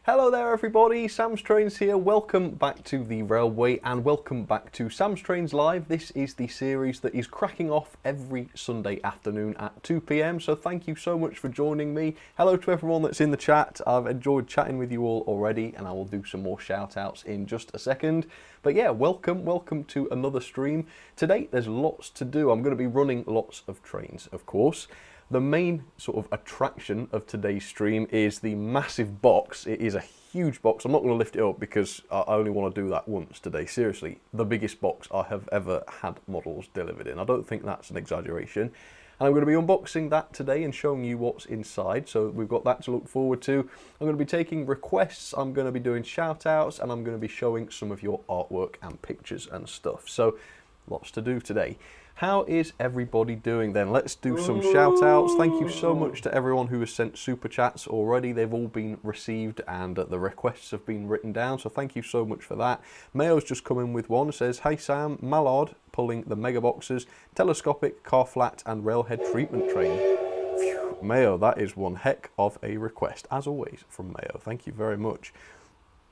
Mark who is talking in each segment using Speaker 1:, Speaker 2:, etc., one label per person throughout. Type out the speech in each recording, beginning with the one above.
Speaker 1: Hello there everybody, Sam's Trains here. Welcome back to the Railway and welcome back to Sam's Trains Live. This is the series that is cracking off every Sunday afternoon at 2 PM, so thank you so much for joining me. Hello to everyone that's in the chat. I've enjoyed chatting with you all already and I will do some more shout outs in just a second. But yeah, welcome to another stream. Today there's lots to do. I'm going to be running lots of trains, of course. The main sort of attraction of today's stream is the massive box. It is a huge box. I'm not going to lift it up because I only want to do that once today. Seriously, the biggest box I have ever had models delivered in. I don't think that's an exaggeration. And I'm going to be unboxing that today and showing you what's inside. So we've got that to look forward to. I'm going to be taking requests, I'm going to be doing shout outs, and I'm going to be showing some of your artwork and pictures and stuff. So lots to do today. How is everybody doing then? Let's do some shout outs. Thank you so much to everyone who has sent super chats already. They've all been received and the requests have been written down. So thank you so much for that. Mayo's just come in with one. It says, "Hey Sam, Mallard pulling the mega boxes, telescopic, car flat and railhead treatment train." Phew, Mayo, that is one heck of a request, as always, from Mayo. Thank you very much.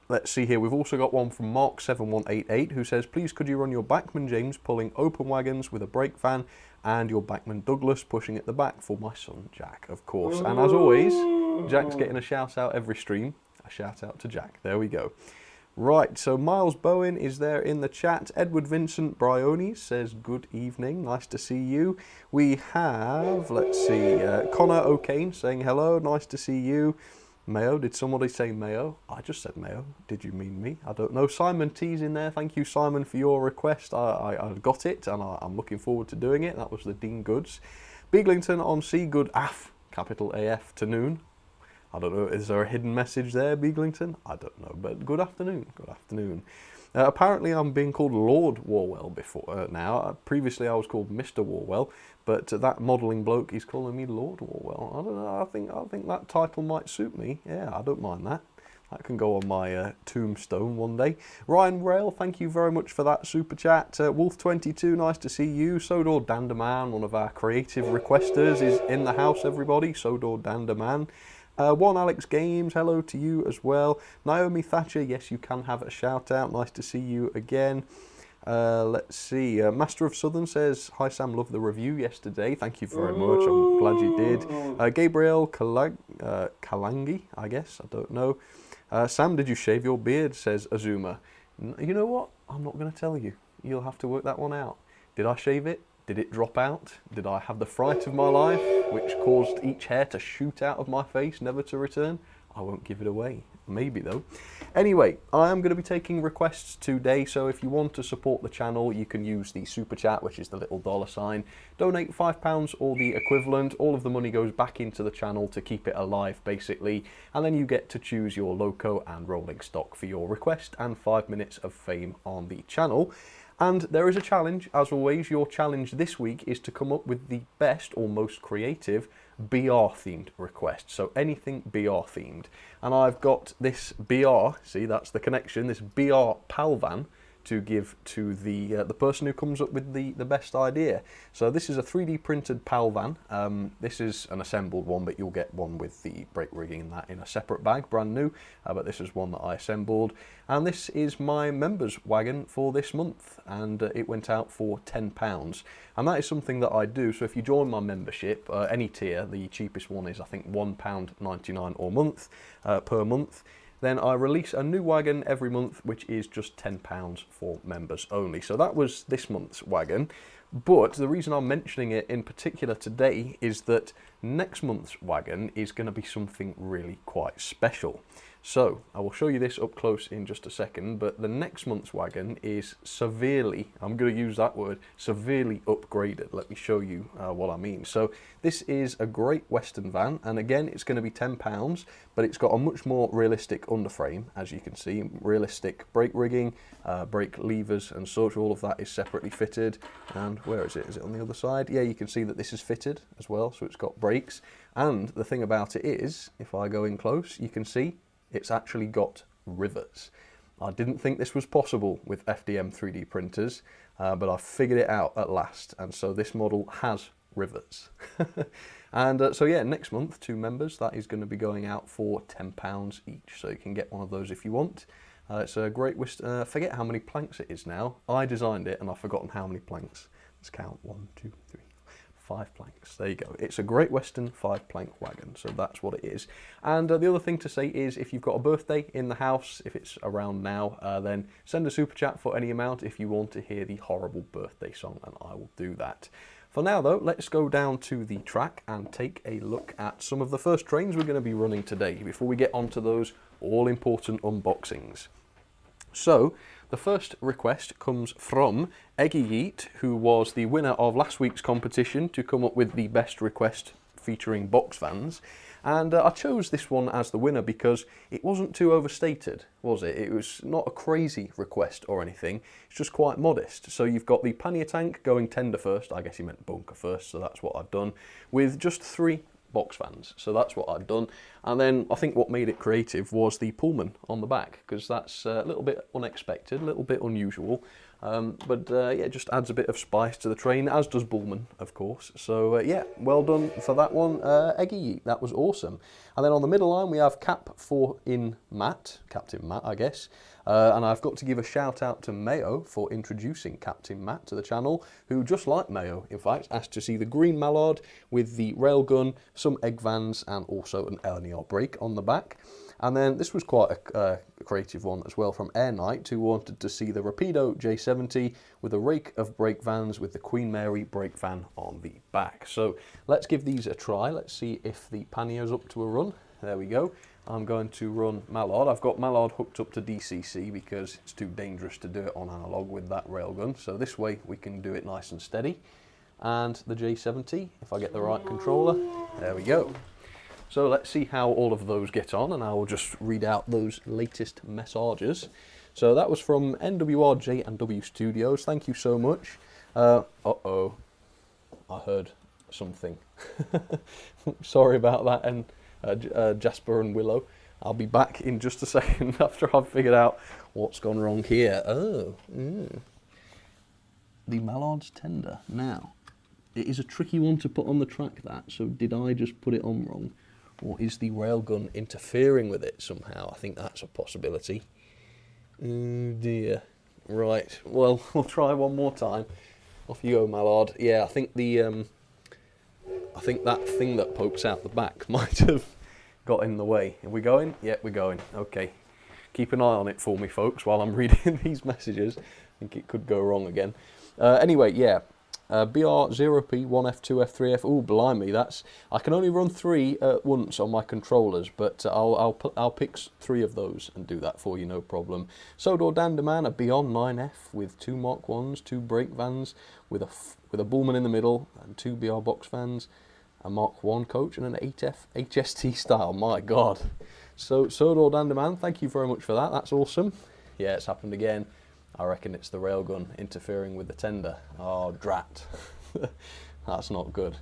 Speaker 1: Let's see here, we've also got one from Mark7188 who says, "Please could you run your Backman James pulling open wagons with a brake van and your Backman Douglas pushing at the back for my son Jack," of course. And as always, Jack's getting a shout out every stream. A shout out to Jack. There we go. Right, so Miles Bowen is there in the chat. Edward Vincent Bryony says, "Good evening, nice to see you." We have, let's see, Connor O'Kane saying hello, nice to see you. Mayo, did somebody say Mayo? I just said Mayo. Did you mean me? I don't know. Simon T's in there. Thank you, Simon, for your request. I got it, and I'm looking forward to doing it. That was the Dean Goods. Beaglington on C, good af, capital AF to noon. I don't know, is there a hidden message there, Beaglington? I don't know, but good afternoon, good afternoon. Apparently I'm being called Lord Warwell before now. Previously I was called Mr. Warwell, but that modelling bloke is calling me Lord Warwell. I don't know, I think that title might suit me. Yeah, I don't mind that. That can go on my tombstone one day. Ryan Rail, thank you very much for that super chat. Wolf22, nice to see you. Sodor Danderman, one of our creative requesters, is in the house, everybody. Sodor Danderman. One Alex Games, hello to you as well. Naomi Thatcher, yes, you can have a shout out. Nice to see you again. Let's see. Master of Southern says, "Hi Sam, love the review yesterday." Thank you very much. I'm glad you did. Gabriel Kalangi, I guess. I don't know. Sam, did you shave your beard? Says Azuma. You know what? I'm not going to tell you. You'll have to work that one out. Did I shave it? Did it drop out? Did I have the fright of my life, which caused each hair to shoot out of my face, never to return? I won't give it away. Maybe though. Anyway, I am going to be taking requests today, so if you want to support the channel, you can use the super chat, which is the little $sign. Donate £5 or the equivalent. All of the money goes back into the channel to keep it alive, basically. And then you get to choose your loco and rolling stock for your request and 5 minutes of fame on the channel. And there is a challenge, as always. Your challenge this week is to come up with the best or most creative BR themed request. So anything BR themed. And I've got this BR, see that's the connection, this BR PAL van to give to the person who comes up with the best idea. So this is a 3D printed PAL van. This is an assembled one, but you'll get one with the brake rigging and that in a separate bag, brand new. But this is one that I assembled. And this is my members wagon for this month, and it went out for £10. And that is something that I do. So if you join my membership, any tier, the cheapest one is I think £1.99 or month per month. Then I release a new wagon every month, which is just £10 for members only. So that was this month's wagon. But the reason I'm mentioning it in particular today is that next month's wagon is going to be something really quite special. So I will show you this up close in just a second, but the next month's wagon is severely, I'm going to use that word, severely upgraded. Let me show you what I mean. So this is a Great Western van, and again it's going to be £10, but it's got a much more realistic underframe, as you can see, realistic brake rigging, brake levers and such. All of that is separately fitted. And where is it? Is it on the other side? Yeah, you can see that this is fitted as well, so it's got brakes. And the thing about it is, if I go in close, you can see it's actually got rivets. I didn't think this was possible with FDM 3D printers, but I figured it out at last, and so this model has rivets. And so yeah, next month, 2 members, that is going to be going out for £10 each, so you can get one of those if you want. It's a Great Western, forget how many planks it is now. I designed it and I've forgotten how many planks. Let's count, 1, 2, 3. 5 planks. There you go. It's a Great Western 5-plank wagon, so that's what it is. And the other thing to say is, if you've got a birthday in the house, if it's around now, then send a super chat for any amount if you want to hear the horrible birthday song, and I will do that. For now though, let's go down to the track and take a look at some of the first trains we're going to be running today before we get onto those all-important unboxings. So, the first request comes from Eggy Yeet, who was the winner of last week's competition to come up with the best request featuring box vans. And I chose this one as the winner because it wasn't too overstated, was it? It was not a crazy request or anything, it's just quite modest. So you've got the pannier tank going tender first, I guess he meant bunker first, so that's what I've done, with just 3 box vans, so that's what I'd done. And then I think what made it creative was the Pullman on the back, because that's a little bit unexpected, a little bit unusual, but yeah, it just adds a bit of spice to the train, as does Bullman, of course. So yeah, well done for that one, Eggy, that was awesome. And then on the middle line we have Captain Matt, I guess. And I've got to give a shout out to Mayo for introducing Captain Matt to the channel, who, just like Mayo, in fact, asked to see the green mallard with the railgun, some egg vans, and also an LNER brake on the back. And then this was quite a creative one as well from Air Knight, who wanted to see the Rapido J70 with a rake of brake vans with the Queen Mary brake van on the back. So let's give these a try. Let's see if the pannier's up to a run. There we go. I'm going to run Mallard. I've got Mallard hooked up to DCC because it's too dangerous to do it on analog with that railgun. So this way we can do it nice and steady. And the J70, if I get the right controller, there we go. So let's see how all of those get on, and I will just read out those latest messages. So that was from NWRJ and W Studios. Thank you so much. Uh-oh, I heard something. Sorry about that, and Jasper and Willow. I'll be back in just a second after I've figured out what's gone wrong here. Oh, the Mallard's tender. Now, it is a tricky one to put on the track, that, so did I just put it on wrong? Or is the railgun interfering with it somehow? I think that's a possibility. Oh dear. Right, well, we'll try one more time. Off you go, Mallard. Yeah, I think the I think that thing that pokes out the back might have got in the way. Are we going? Yeah, we're going. Okay. Keep an eye on it for me, folks, while I'm reading these messages. I think it could go wrong again. Anyway, yeah. BR0P, 1F, 2F, 3F. Oh, blimey, that's... I can only run 3 at once on my controllers, but I'll pick 3 of those and do that for you, no problem. Sodor Dandaman, a Beyond 9F with 2 Mark 1s, 2 brake vans with a Bullman in the middle and 2 BR box vans, a Mark 1 coach and an 8F HST style. My God. So Sodor Dandaman, thank you very much for that. That's awesome. Yeah, it's happened again. I reckon it's the railgun interfering with the tender. Oh, drat. That's not good.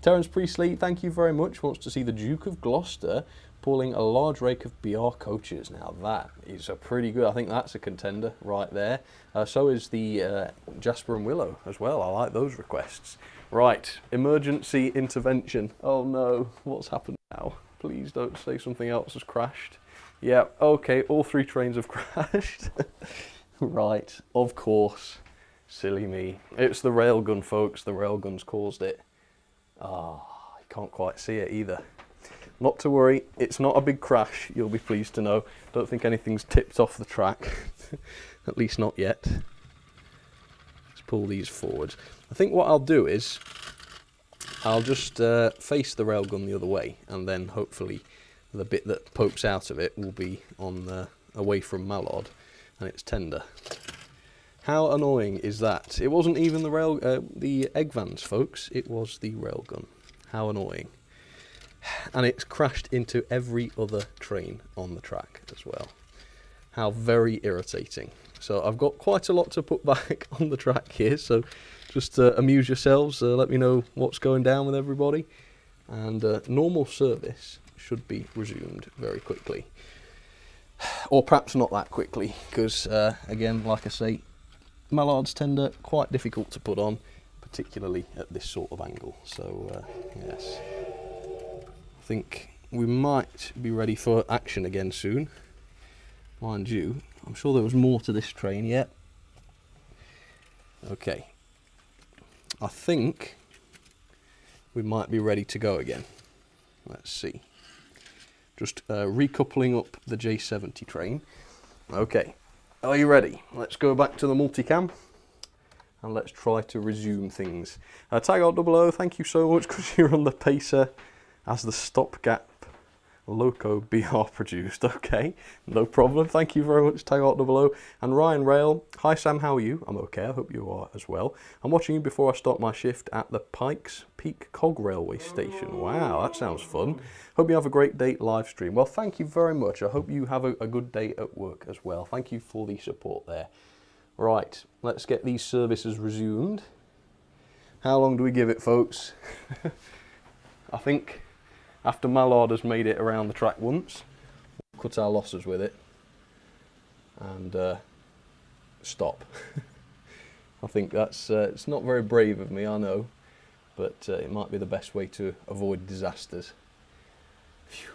Speaker 1: Terence Priestley, thank you very much. Wants to see the Duke of Gloucester pulling a large rake of BR coaches. Now that is a pretty good, I think that's a contender right there. So is the Jasper and Willow as well. I like those requests. Right, emergency intervention. Oh no, what's happened now? Please don't say something else has crashed. Yeah, okay, all 3 trains have crashed. Right, of course. Silly me. It's the railgun, folks. The railgun's caused it. Ah, you can't quite see it either. Not to worry, it's not a big crash, you'll be pleased to know. Don't think anything's tipped off the track. At least not yet. Let's pull these forwards. I think what I'll do is I'll just face the railgun the other way, and then hopefully the bit that pokes out of it will be on away from mallard, and it's tender. How annoying is that? It wasn't even the egg vans, folks. It was the railgun. How annoying. And it's crashed into every other train on the track as well. How very irritating. So I've got quite a lot to put back on the track here, so just amuse yourselves. Let me know what's going down with everybody. And normal service should be resumed very quickly. Or perhaps not that quickly, because again, like I say, mallard's tender, quite difficult to put on, particularly at this sort of angle. So yes, I think we might be ready for action again soon. Mind you, I'm sure there was more to this train yet. Okay, I think we might be ready to go again. Let's see. Just recoupling up the J70 train. Okay, are you ready? Let's go back to the multicam and let's try to resume things. Tagout 00, thank you so much, because you're on the pacer as the stopgap Loco BR produced. Okay, no problem. Thank you very much, Tagout 00. And Ryan Rail, hi Sam, how are you? I'm okay, I hope you are as well. I'm watching you before I start my shift at the Pikes Peak Cog Railway Station. Wow, that sounds fun. Hope you have a great day live stream. Well, thank you very much. I hope you have a good day at work as well. Thank you for the support there. Right, let's get these services resumed. How long do we give it, folks? I think after mallard has made it around the track once, we'll cut our losses with it and stop. I think that's it's not very brave of me, I know, but it might be the best way to avoid disasters. Phew.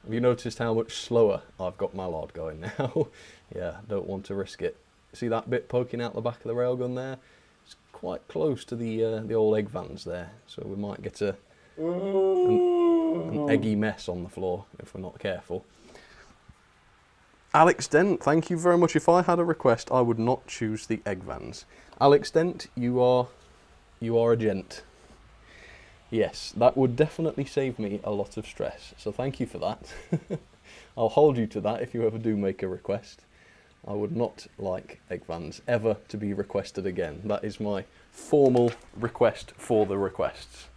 Speaker 1: Have you noticed how much slower I've got mallard going now? Yeah, don't want to risk it. See that bit poking out the back of the railgun there? It's quite close to the old egg vans there, so we might get an eggy mess on the floor if we're not careful. Alex Dent, thank you very much. If I had a request, I would not choose the egg vans. Alex Dent, you are a gent. Yes, that would definitely save me a lot of stress, so thank you for that. I'll hold you to that if you ever do make a request. I would not like egg vans ever to be requested again. That is my formal request for the requests.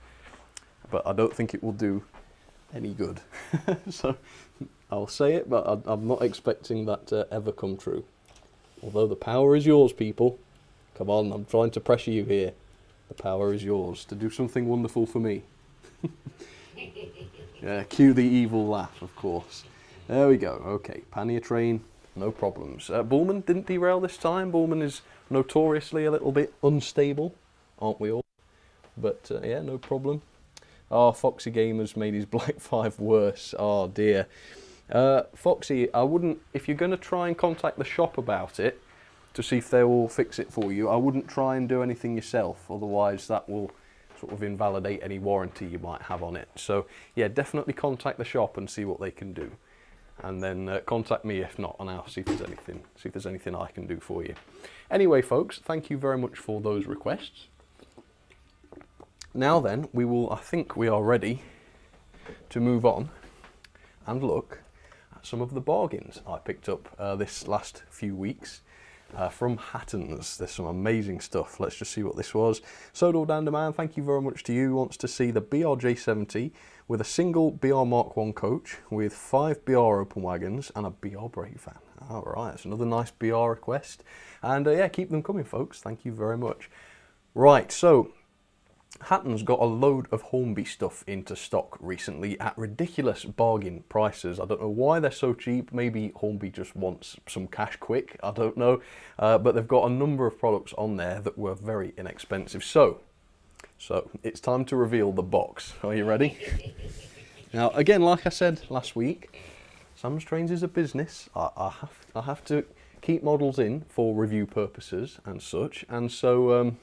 Speaker 1: But I don't think it will do any good. So I'll say it, but I'm not expecting that to ever come true. Although the power is yours, people. Come on, I'm trying to pressure you here. The power is yours to do something wonderful for me. Yeah, cue the evil laugh, of course. There we go. Okay, pannier train, no problems. Bullman didn't derail this time. Bullman is notoriously a little bit unstable, aren't we all? But yeah, no problem. Oh, Foxy Gamer's made his Black 5 worse. Oh dear. Foxy, I wouldn't, if you're going to try and contact the shop about it to see if they will fix it for you, I wouldn't try and do anything yourself, otherwise that will sort of invalidate any warranty you might have on it. So yeah, definitely contact the shop and see what they can do. And then contact me if not, and I'll see if there's anything I can do for you. Anyway, folks, thank you very much for those requests. Now then, I think we are ready to move on and look at some of the bargains I picked up this last few weeks from Hatton's. There's some amazing stuff. Let's just see what this was. Sodal Danderman, thank you very much to you. Wants to see the BRJ70 with a single BR Mark 1 coach with 5 BR open wagons and a BR brake van. All right, that's another nice BR request. And yeah, keep them coming, folks. Thank you very much. Right, so Hatton's got a load of Hornby stuff into stock recently at ridiculous bargain prices. I don't know why they're so cheap. Maybe Hornby just wants some cash quick. I don't know. But they've got a number of products on there that were very inexpensive. So it's time to reveal the box. Are you ready? Now, again, like I said last week, Sam'sTrains is a business. I have to keep models in for review purposes and such. And so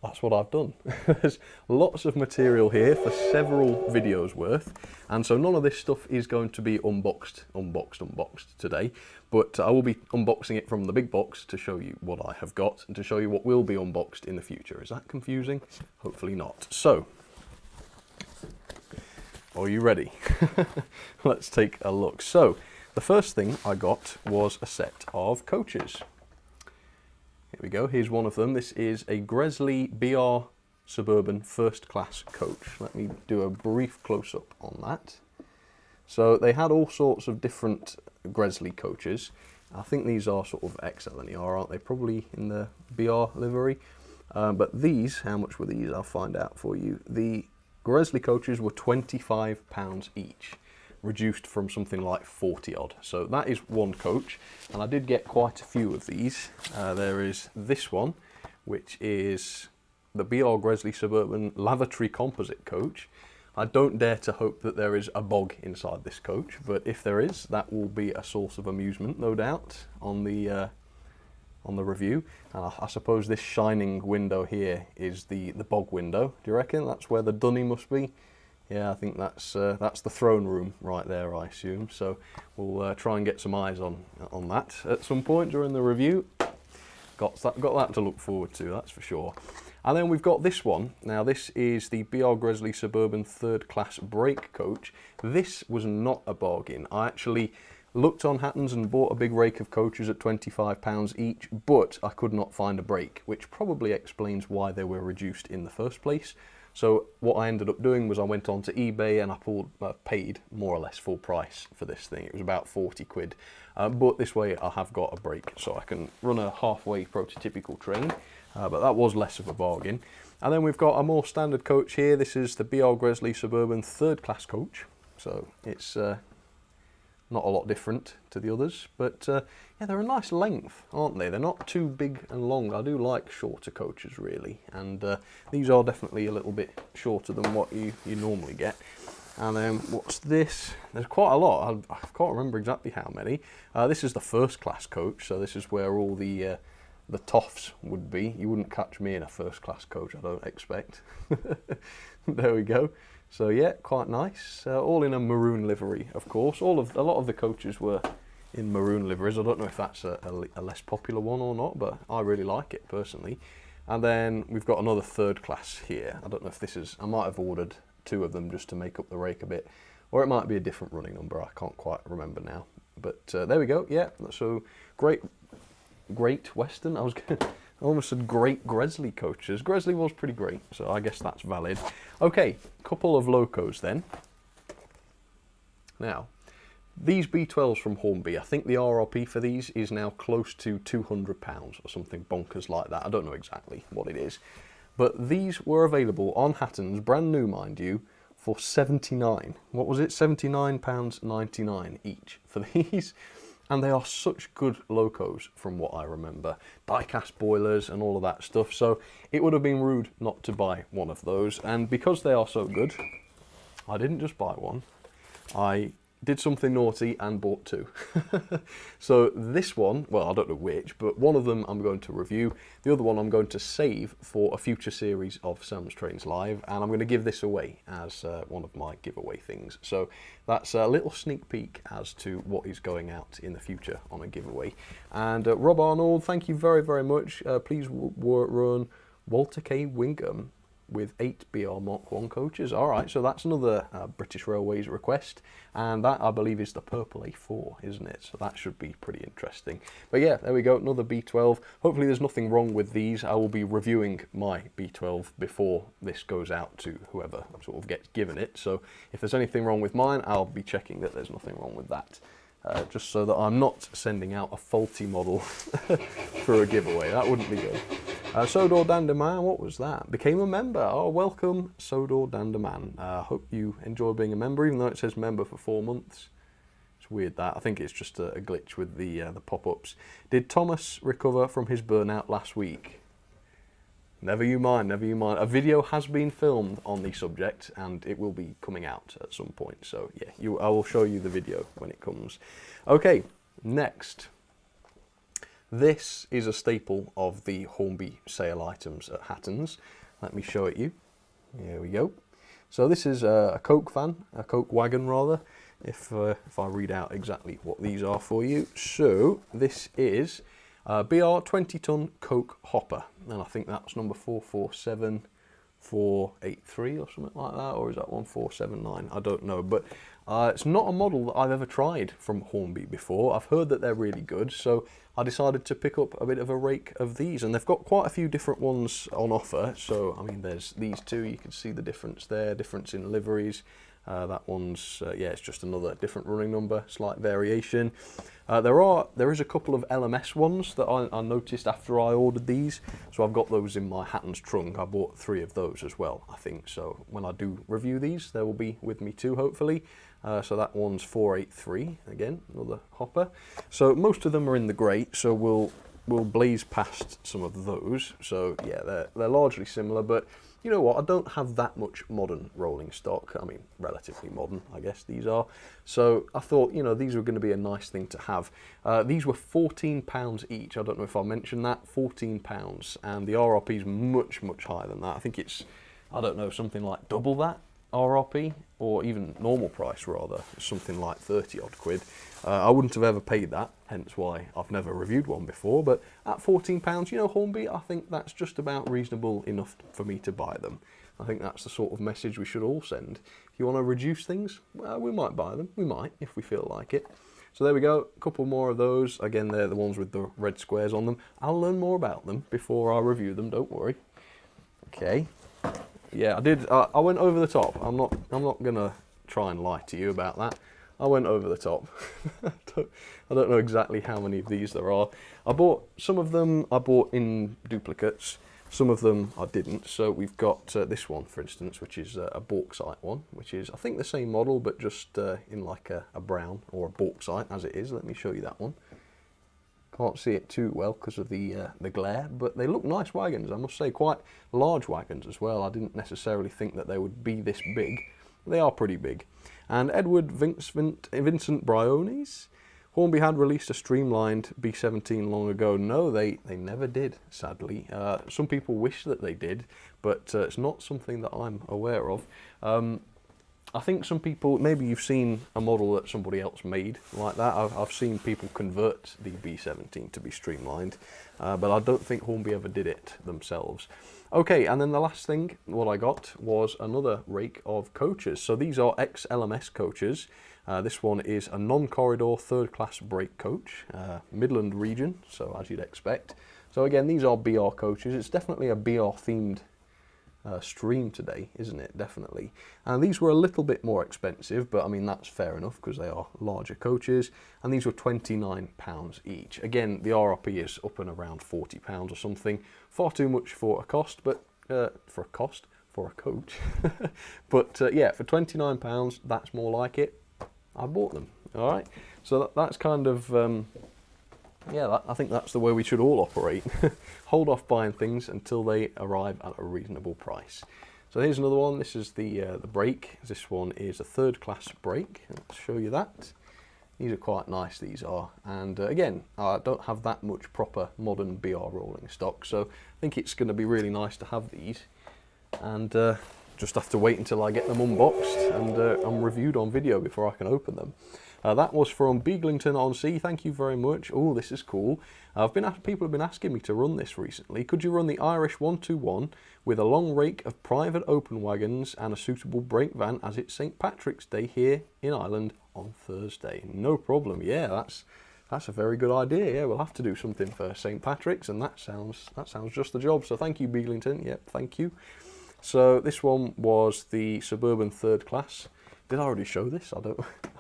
Speaker 1: that's what I've done. There's lots of material here for several videos worth, and so none of this stuff is going to be unboxed today, but I will be unboxing it from the big box to show you what I have got and to show you what will be unboxed in the future. Is that confusing? Hopefully not. So, Are you ready? Let's take a look. So, the first thing I got was a set of coaches. Here we go, here's one of them. This is a Gresley BR Suburban first class coach. Let me do a brief close-up on that. So they had all sorts of different Gresley coaches. I think these are sort of XLNER, aren't they? Probably in the BR livery. But these, how much were these? I'll find out for you. The Gresley coaches were £25 each, reduced from something like 40 odd. So that is one coach, and I did get quite a few of these. There is this one, which is the BR Gresley Suburban Lavatory Composite coach. I don't dare to hope that there is a bog inside this coach, but if there is, that will be a source of amusement, no doubt, on the review. And I suppose this shining window here is the bog window. Do you reckon that's where the dunny must be? Yeah, I think that's the throne room right there, I assume. So we'll try and get some eyes on that at some point during the review. Got that to look forward to, that's for sure. And then we've got this one. Now this is the BR Gresley Suburban third class brake coach. This was not a bargain. I actually looked on Hatton's and bought a big rake of coaches at £25 each, but I could not find a brake, which probably explains why they were reduced in the first place. So what I ended up doing was I went on to eBay and I paid more or less full price for this thing. It was about 40 quid. But this way I have got a brake, so I can run a halfway prototypical train. But that was less of a bargain. And then we've got a more standard coach here. This is the BR Gresley Suburban third class coach. So it's not a lot different to the others, but yeah, they're a nice length, aren't they? They're not too big and long. I do like shorter coaches, really, and these are definitely a little bit shorter than what you normally get. And then what's this? There's quite a lot. I can't remember exactly how many. This is the first class coach, so this is where all the toffs would be. You wouldn't catch me in a first class coach, I don't expect. There we go. So yeah, quite nice. All in a maroon livery, of course. A lot of the coaches were in maroon liveries. I don't know if that's a less popular one or not, but I really like it personally. And then we've got another third class here. I don't know if this is, I might have ordered two of them just to make up the rake a bit, or it might be a different running number. I can't quite remember now. But there we go. Yeah, so Great Western. I almost said Great Gresley coaches. Gresley was pretty great, so I guess that's valid. Okay, couple of locos then. Now, these B12s from Hornby, I think the RRP for these is now close to £200 or something bonkers like that. I don't know exactly what it is. But these were available on Hatton's, brand new mind you, for £79. What was it? £79.99 each for these. And they are such good locos from what I remember. Die-cast boilers and all of that stuff. So it would have been rude not to buy one of those. And because they are so good, I didn't just buy one. I did something naughty and bought two. So this one, well, I don't know which, but one of them I'm going to review. The other one I'm going to save for a future series of Sam's Trains Live, and I'm going to give this away as one of my giveaway things. So that's a little sneak peek as to what is going out in the future on a giveaway. And Rob Arnold, thank you very, very much. Please run Walter K. Wingham with 8 BR Mark 1 coaches. Alright, so that's another British Railways request, and that I believe is the purple A4, isn't it? So that should be pretty interesting. But yeah, there we go, another B12. Hopefully there's nothing wrong with these. I will be reviewing my B12 before this goes out to whoever sort of gets given it. So if there's anything wrong with mine, I'll be checking that there's nothing wrong with that. Just so that I'm not sending out a faulty model for a giveaway. That wouldn't be good. Sodor Dandaman, what was that? Became a member. Oh, welcome, Sodor Dandaman. Hope you enjoy being a member, even though it says member for 4 months. It's weird that. I think it's just a glitch with the pop-ups. Did Thomas recover from his burnout last week? Never you mind, never you mind. A video has been filmed on the subject and it will be coming out at some point. So yeah, I will show you the video when it comes. Okay, next. This is a staple of the Hornby sale items at Hatton's. Let me show it you. Here we go. So this is a Coke wagon rather, if I read out exactly what these are for you. So this is BR 20-ton Coke hopper, and I think that's number 447 483 or something like that, or is that one 479? I don't know, but it's not a model that I've ever tried from Hornby before. I've heard that they're really good, so I decided to pick up a bit of a rake of these, and they've got quite a few different ones on offer. So I mean, there's these two, you can see the difference there, difference in liveries. That one's, yeah, it's just another different running number, slight variation. There is a couple of LMS ones that I noticed after I ordered these, so I've got those in my Hatton's trunk. I bought 3 of those as well, I think, so when I do review these, they will be with me too, hopefully. So that one's 483, again, another hopper. So most of them are in the grey, so we'll blaze past some of those. So yeah, they're largely similar, but you know what, I don't have that much modern rolling stock. I mean, relatively modern, I guess these are. So I thought, you know, these were going to be a nice thing to have. These were £14 each. I don't know if I mentioned that, £14. And the RRP is much, much higher than that. I think it's, I don't know, something like double that RRP, or even normal price rather, something like 30 odd quid. I wouldn't have ever paid that, hence why I've never reviewed one before, but at £14, you know, Hornby, I think that's just about reasonable enough for me to buy them. I think that's the sort of message we should all send. If you want to reduce things, well, we might buy them. We might, if we feel like it. So there we go, a couple more of those. Again, they're the ones with the red squares on them. I'll learn more about them before I review them, don't worry. Okay. Yeah, I went over the top. I'm not gonna try and lie to you about that. I went over the top. I don't know exactly how many of these there are. I bought some of them. I bought in duplicates. Some of them I didn't. So we've got this one, for instance, which is a bauxite one, which is I think the same model, but just in like a brown or a bauxite as it is. Let me show you that one. Can't see it too well because of the glare, but they look nice wagons, I must say, quite large wagons as well. I didn't necessarily think that they would be this big. They are pretty big. And Edward Vincent Briones, Hornby had released a streamlined B17 long ago. No, they never did, sadly. Some people wish that they did, but it's not something that I'm aware of. I think some people, maybe you've seen a model that somebody else made like that. I've seen people convert the B17 to be streamlined, but I don't think Hornby ever did it themselves. Okay, and then the last thing, what I got was another rake of coaches. So these are ex-LMS coaches. This one is a non-corridor third-class brake coach, Midland region, so as you'd expect. So again, these are BR coaches. It's definitely a BR-themed stream today, isn't it? Definitely. And these were a little bit more expensive, but I mean that's fair enough because they are larger coaches, and these were £29 each. Again, the RRP is up and around £40 or something. Far too much for a cost, but for a coach. But yeah, for £29, that's more like it. I bought them. All right, so that's kind of yeah, I think that's the way we should all operate. Hold off buying things until they arrive at a reasonable price. So here's another one. This is the brake. This one is a third-class brake. I'll show you that. These are quite nice, these are. And again, I don't have that much proper modern BR rolling stock, so I think it's going to be really nice to have these. And just have to wait until I get them unboxed and I'm reviewed on video before I can open them. That was from Beaglington-on-Sea. Thank you very much. Oh, this is cool. People have been asking me to run this recently. Could you run the Irish 121 with a long rake of private open wagons and a suitable brake van, as it's St. Patrick's Day here in Ireland on Thursday? No problem. Yeah, that's a very good idea. Yeah, we'll have to do something for St. Patrick's, and that sounds just the job. So thank you, Beaglington. Yep, thank you. So this one was the Suburban third class. Did I already show this?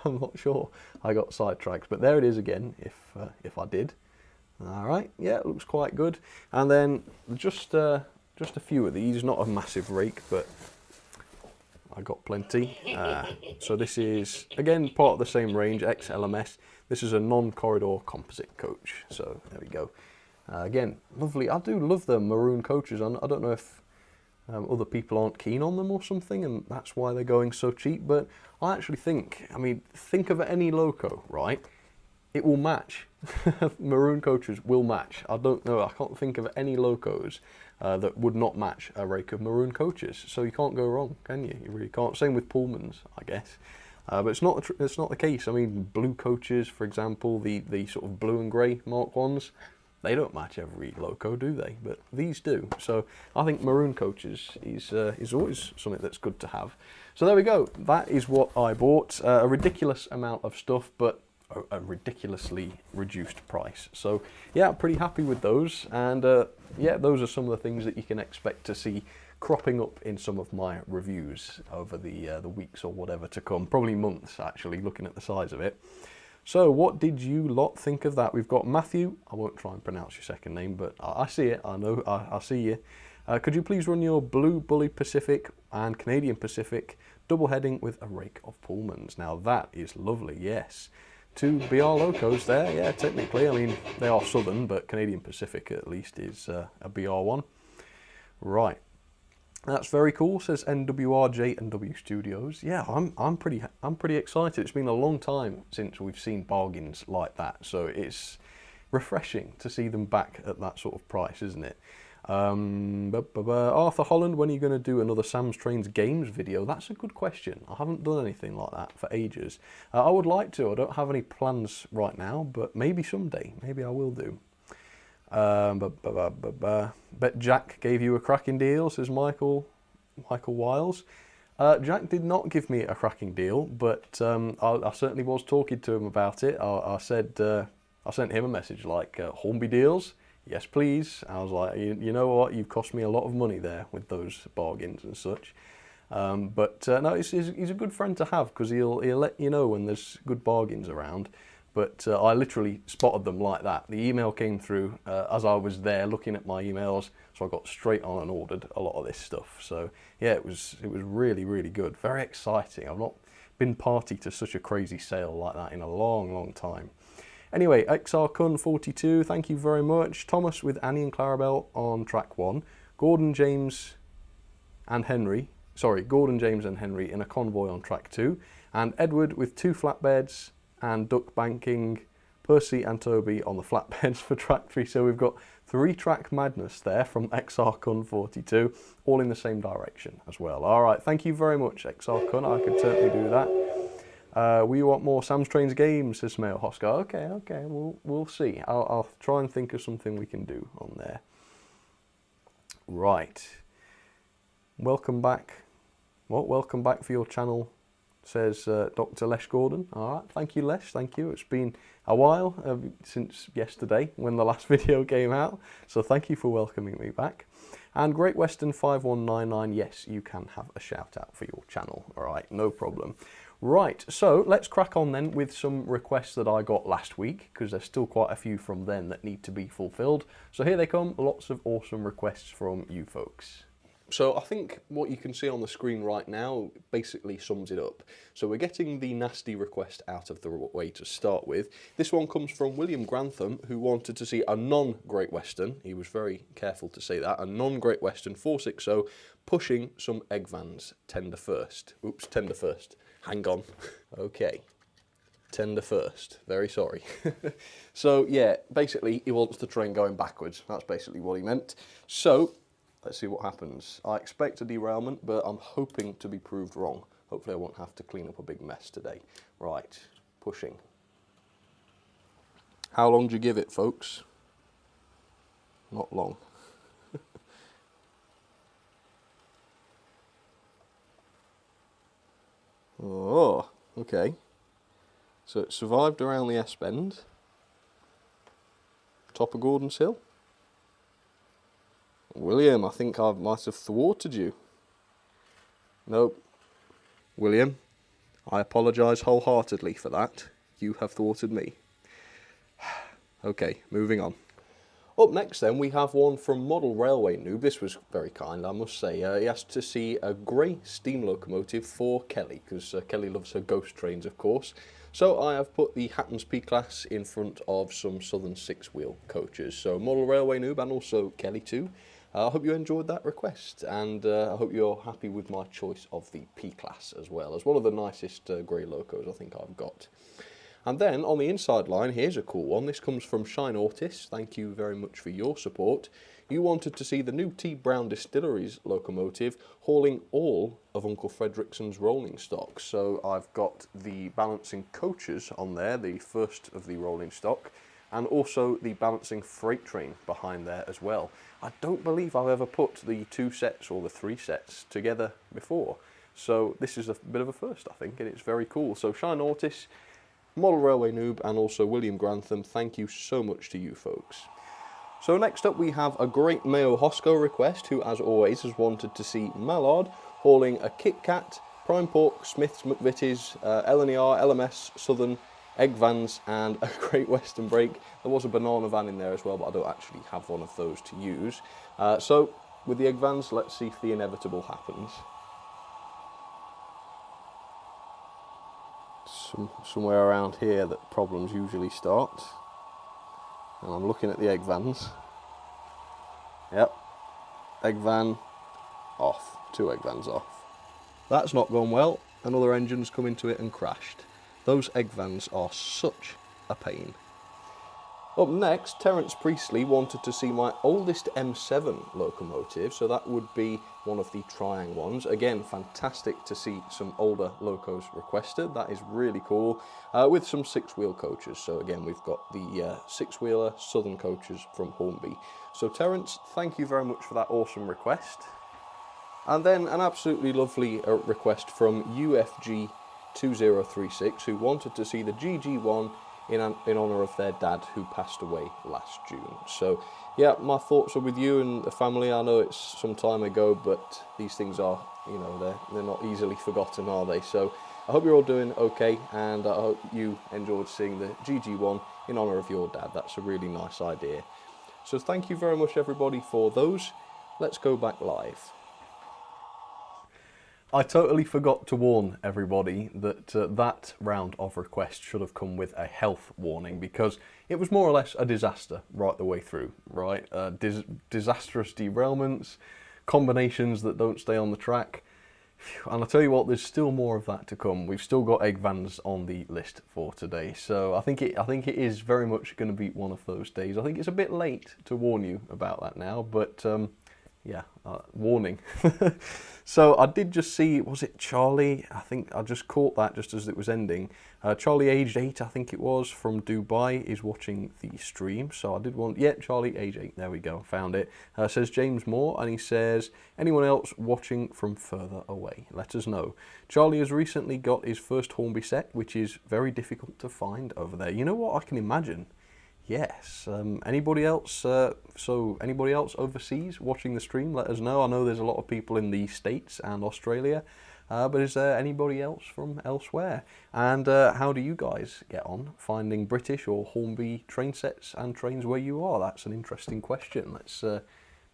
Speaker 1: I'm not sure. I got sidetracked, but there it is again. If I did, all right. Yeah, it looks quite good. And then just a few of these. Not a massive rake, but I got plenty. So this is again part of the same range, ex-LMS. This is a non-corridor composite coach. So there we go. Again, lovely. I do love the maroon coaches. I don't know if other people aren't keen on them or something, and that's why they're going so cheap. But I actually think, I mean, think of any loco, right? It will match. Maroon coaches will match. I don't know, I can't think of any locos that would not match a rake of maroon coaches. So you can't go wrong, can you? You really can't. Same with Pullmans, I guess. But it's not the case. I mean, blue coaches, for example, the sort of blue and grey Mark 1s, They don't match every loco, do they? But these do. So I think maroon coaches is always something that's good to have. So there we go. That is what I bought. A ridiculous amount of stuff, but a ridiculously reduced price. So yeah, pretty happy with those. And yeah, those are some of the things that you can expect to see cropping up in some of my reviews over the weeks or whatever to come. Probably months, actually, looking at the size of it. So what did you lot think of that? We've got Matthew. I won't try and pronounce your second name, but I see it. I know. I see you. Could you please run your Blue Bully Pacific and Canadian Pacific double heading with a rake of Pullmans? Now that is lovely, yes. 2 BR locos there, yeah, technically. I mean, they are Southern, but Canadian Pacific at least is a BR one. Right. That's very cool, says NWRJ and W Studios. Yeah, I'm pretty excited. It's been a long time since we've seen bargains like that, so it's refreshing to see them back at that sort of price, isn't it? Arthur Holland, when are you going to do another Sam's Trains games video? That's a good question. I haven't done anything like that for ages. I would like to. I don't have any plans right now, but maybe someday. Maybe I will do. Bet Jack gave you a cracking deal, says Michael Wiles. Jack did not give me a cracking deal, but I certainly was talking to him about it. I said I sent him a message like, Hornby deals? Yes, please. I was like, you know what, you've cost me a lot of money there with those bargains and such. No, he's a good friend to have because he'll let you know when there's good bargains around. But I literally spotted them like that. The email came through as I was there looking at my emails, so I got straight on and ordered a lot of this stuff. So yeah, it was really, really good. Very exciting. I've not been party to such a crazy sale like that in a long, long time. Anyway, XR Kun 42, thank you very much. Thomas with Annie and Clarabelle on track 1. Gordon James and Henry in a convoy on track 2. And Edward with 2 flatbeds and duck banking, Percy and Toby on the flatbeds for track 3. So we've got 3-track madness there from XR Kun 42, all in the same direction as well. All right, thank you very much, XR Kun. I could certainly do that. We want more Sam's Trains games, says Mail Hoscar. Okay, we'll see. I'll try and think of something we can do on there. Right. Welcome back. Well, welcome back for your channel, says Dr. Les Gordon. All right, thank you, Les. Thank you. It's been a while since yesterday when the last video came out, so thank you for welcoming me back. And Great Western 5199, yes, you can have a shout out for your channel. All right, no problem. Right, so let's crack on then with some requests that I got last week, because there's still quite a few from then that need to be fulfilled. So here they come, lots of awesome requests from you folks. So I think what you can see on the screen right now basically sums it up. So we're getting the nasty request out of the way to start with. This one comes from William Grantham, who wanted to see a non-Great Western, he was very careful to say that, a non-Great Western 460 pushing some egg vans, tender first. Oops, tender first. Hang on. Okay. Tender first. Very sorry. So yeah, basically he wants the train going backwards. That's basically what he meant. So let's see what happens. I expect a derailment, but I'm hoping to be proved wrong. Hopefully I won't have to clean up a big mess today. Right, pushing. How long do you give it, folks? Not long. Oh, okay. So it survived around the S-bend. Top of Gordon's Hill. William, I think I might have thwarted you. Nope. William, I apologise wholeheartedly for that. You have thwarted me. Okay, moving on. Up next then, we have one from Model Railway Noob. This was very kind, I must say. He asked to see a grey steam locomotive for Kelly, because Kelly loves her ghost trains, of course. So I have put the Hatton's P-Class in front of some Southern 6-wheel coaches. So Model Railway Noob and also Kelly too. I hope you enjoyed that request, and I hope you're happy with my choice of the P-Class as well, as one of the nicest grey locos I think I've got. And then on the inside line, here's a cool one. This comes from Shine Ortis. Thank you very much for your support. You wanted to see the new T. Brown Distilleries locomotive hauling all of Uncle Fredrickson's rolling stock. So I've got the balancing coaches on there, the first of the rolling stock. and also the balancing freight train behind there as well. I don't believe I've ever put the 2 sets or the 3 sets together before, so this is a bit of a first, I think, and it's very cool. So Shine Ortis, Model Railway Noob, and also William Grantham, thank you so much to you folks. So next up we have a great Mayo Hosco request, who as always has wanted to see Mallard hauling a Kit Kat, Prime Pork, Smith's McVitie's, LNER, LMS, Southern, Egg Vans, and a Great Western Break. There was a banana van in there as well, but I don't actually have one of those to use. So with the Egg Vans, let's see if the inevitable happens. Somewhere around here that problems usually start. And I'm looking at the Egg Vans. Yep, Egg Van off, 2 Egg Vans off. That's not gone well. Another engine's come into it and crashed. Those Egg Vans are such a pain. Up next, Terence Priestley wanted to see my oldest M7 locomotive, so that would be one of the Triang ones. Again, fantastic to see some older locos requested. That is really cool, with some 6-wheel coaches. So again, we've got the 6-wheeler Southern coaches from Hornby. So Terence, thank you very much for that awesome request. And then an absolutely lovely request from UFG2036, who wanted to see the GG1 in honour of their dad, who passed away last June. So yeah, my thoughts are with you and the family. I know it's some time ago, but these things are, you know, they're not easily forgotten, are they? So I hope you're all doing okay, and I hope you enjoyed seeing the GG1 in honour of your dad. That's a really nice idea. So thank you very much everybody for those. Let's go back live. I totally forgot to warn everybody that that round of requests should have come with a health warning, because it was more or less a disaster right the way through, right? Disastrous derailments, combinations that don't stay on the track. And I tell you what, there's still more of that to come. We've still got Egg Vans on the list for today, so I think it is very much going to be one of those days. I think it's a bit late to warn you about that now, but yeah, warning. So I did just see, was it Charlie? I think I just caught that just as it was ending. Charlie aged 8, I think it was, from Dubai, is watching the stream. So I did want, yeah, Charlie age 8, there we go, found it. Says James Moore, and he says, anyone else watching from further away? Let us know. Charlie has recently got his first Hornby set, which is very difficult to find over there. You know what, I can imagine. Yes. Anybody else? Anybody else overseas watching the stream? Let us know. I know there's a lot of people in the States and Australia, but is there anybody else from elsewhere? And how do you guys get on finding British or Hornby train sets and trains where you are? That's an interesting question. Let's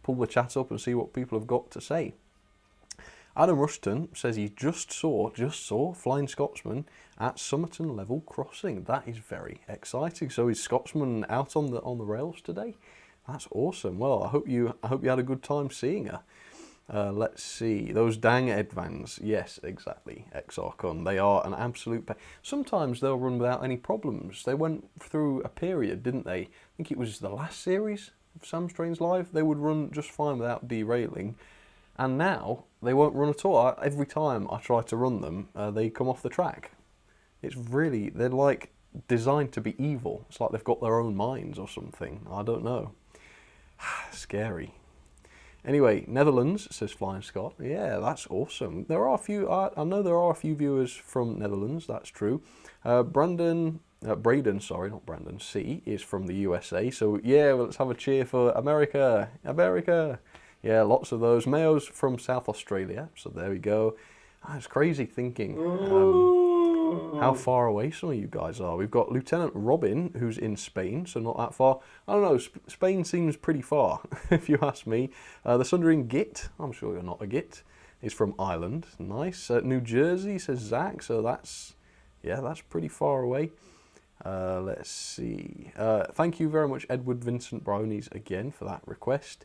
Speaker 1: pull the chat up and see what people have got to say. Adam Rushton says he just saw Flying Scotsman at Somerton Level Crossing. That is very exciting. So is Scotsman out on the rails today? That's awesome. Well, I hope you had a good time seeing her. Let's see, those dang Egg Vans. Yes, exactly. XRCon. They are an absolute pain. Sometimes they'll run without any problems. They went through a period, didn't they? I think it was the last series of Sam'sTrains Live. They would run just fine without derailing. And now they won't run at all. Every time I try to run them, they come off the track. It's really, they're like designed to be evil. It's like they've got their own minds or something. I don't know. Scary. Anyway, Netherlands, says Flying Scott. Yeah, that's awesome. There are a few, I know there are a few viewers from Netherlands, that's true. Braden C, is from the USA. So yeah, well, let's have a cheer for America. America. Yeah, lots of those. Mayo's from South Australia, so there we go. It's crazy thinking how far away some of you guys are. We've got Lieutenant Robin, who's in Spain, so not that far. I don't know, Spain seems pretty far, if you ask me. The Sundering Git, I'm sure you're not a Git, is from Ireland. Nice. New Jersey, says Zach, so that's pretty far away. Let's see. Thank you very much, Edward Vincent Brownies, again for that request.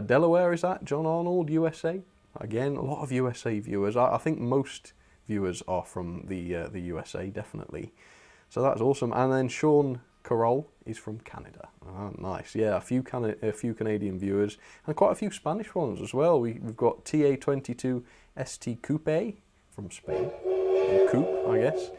Speaker 1: Delaware, is that? John Arnold, USA. Again, a lot of USA viewers. I think most viewers are from the USA, definitely. So that's awesome. And then Sean Carroll is from Canada. Oh, nice. Yeah, a few Canadian viewers and quite a few Spanish ones as well. We've got TA22 ST Coupe from Spain. Coupe, I guess.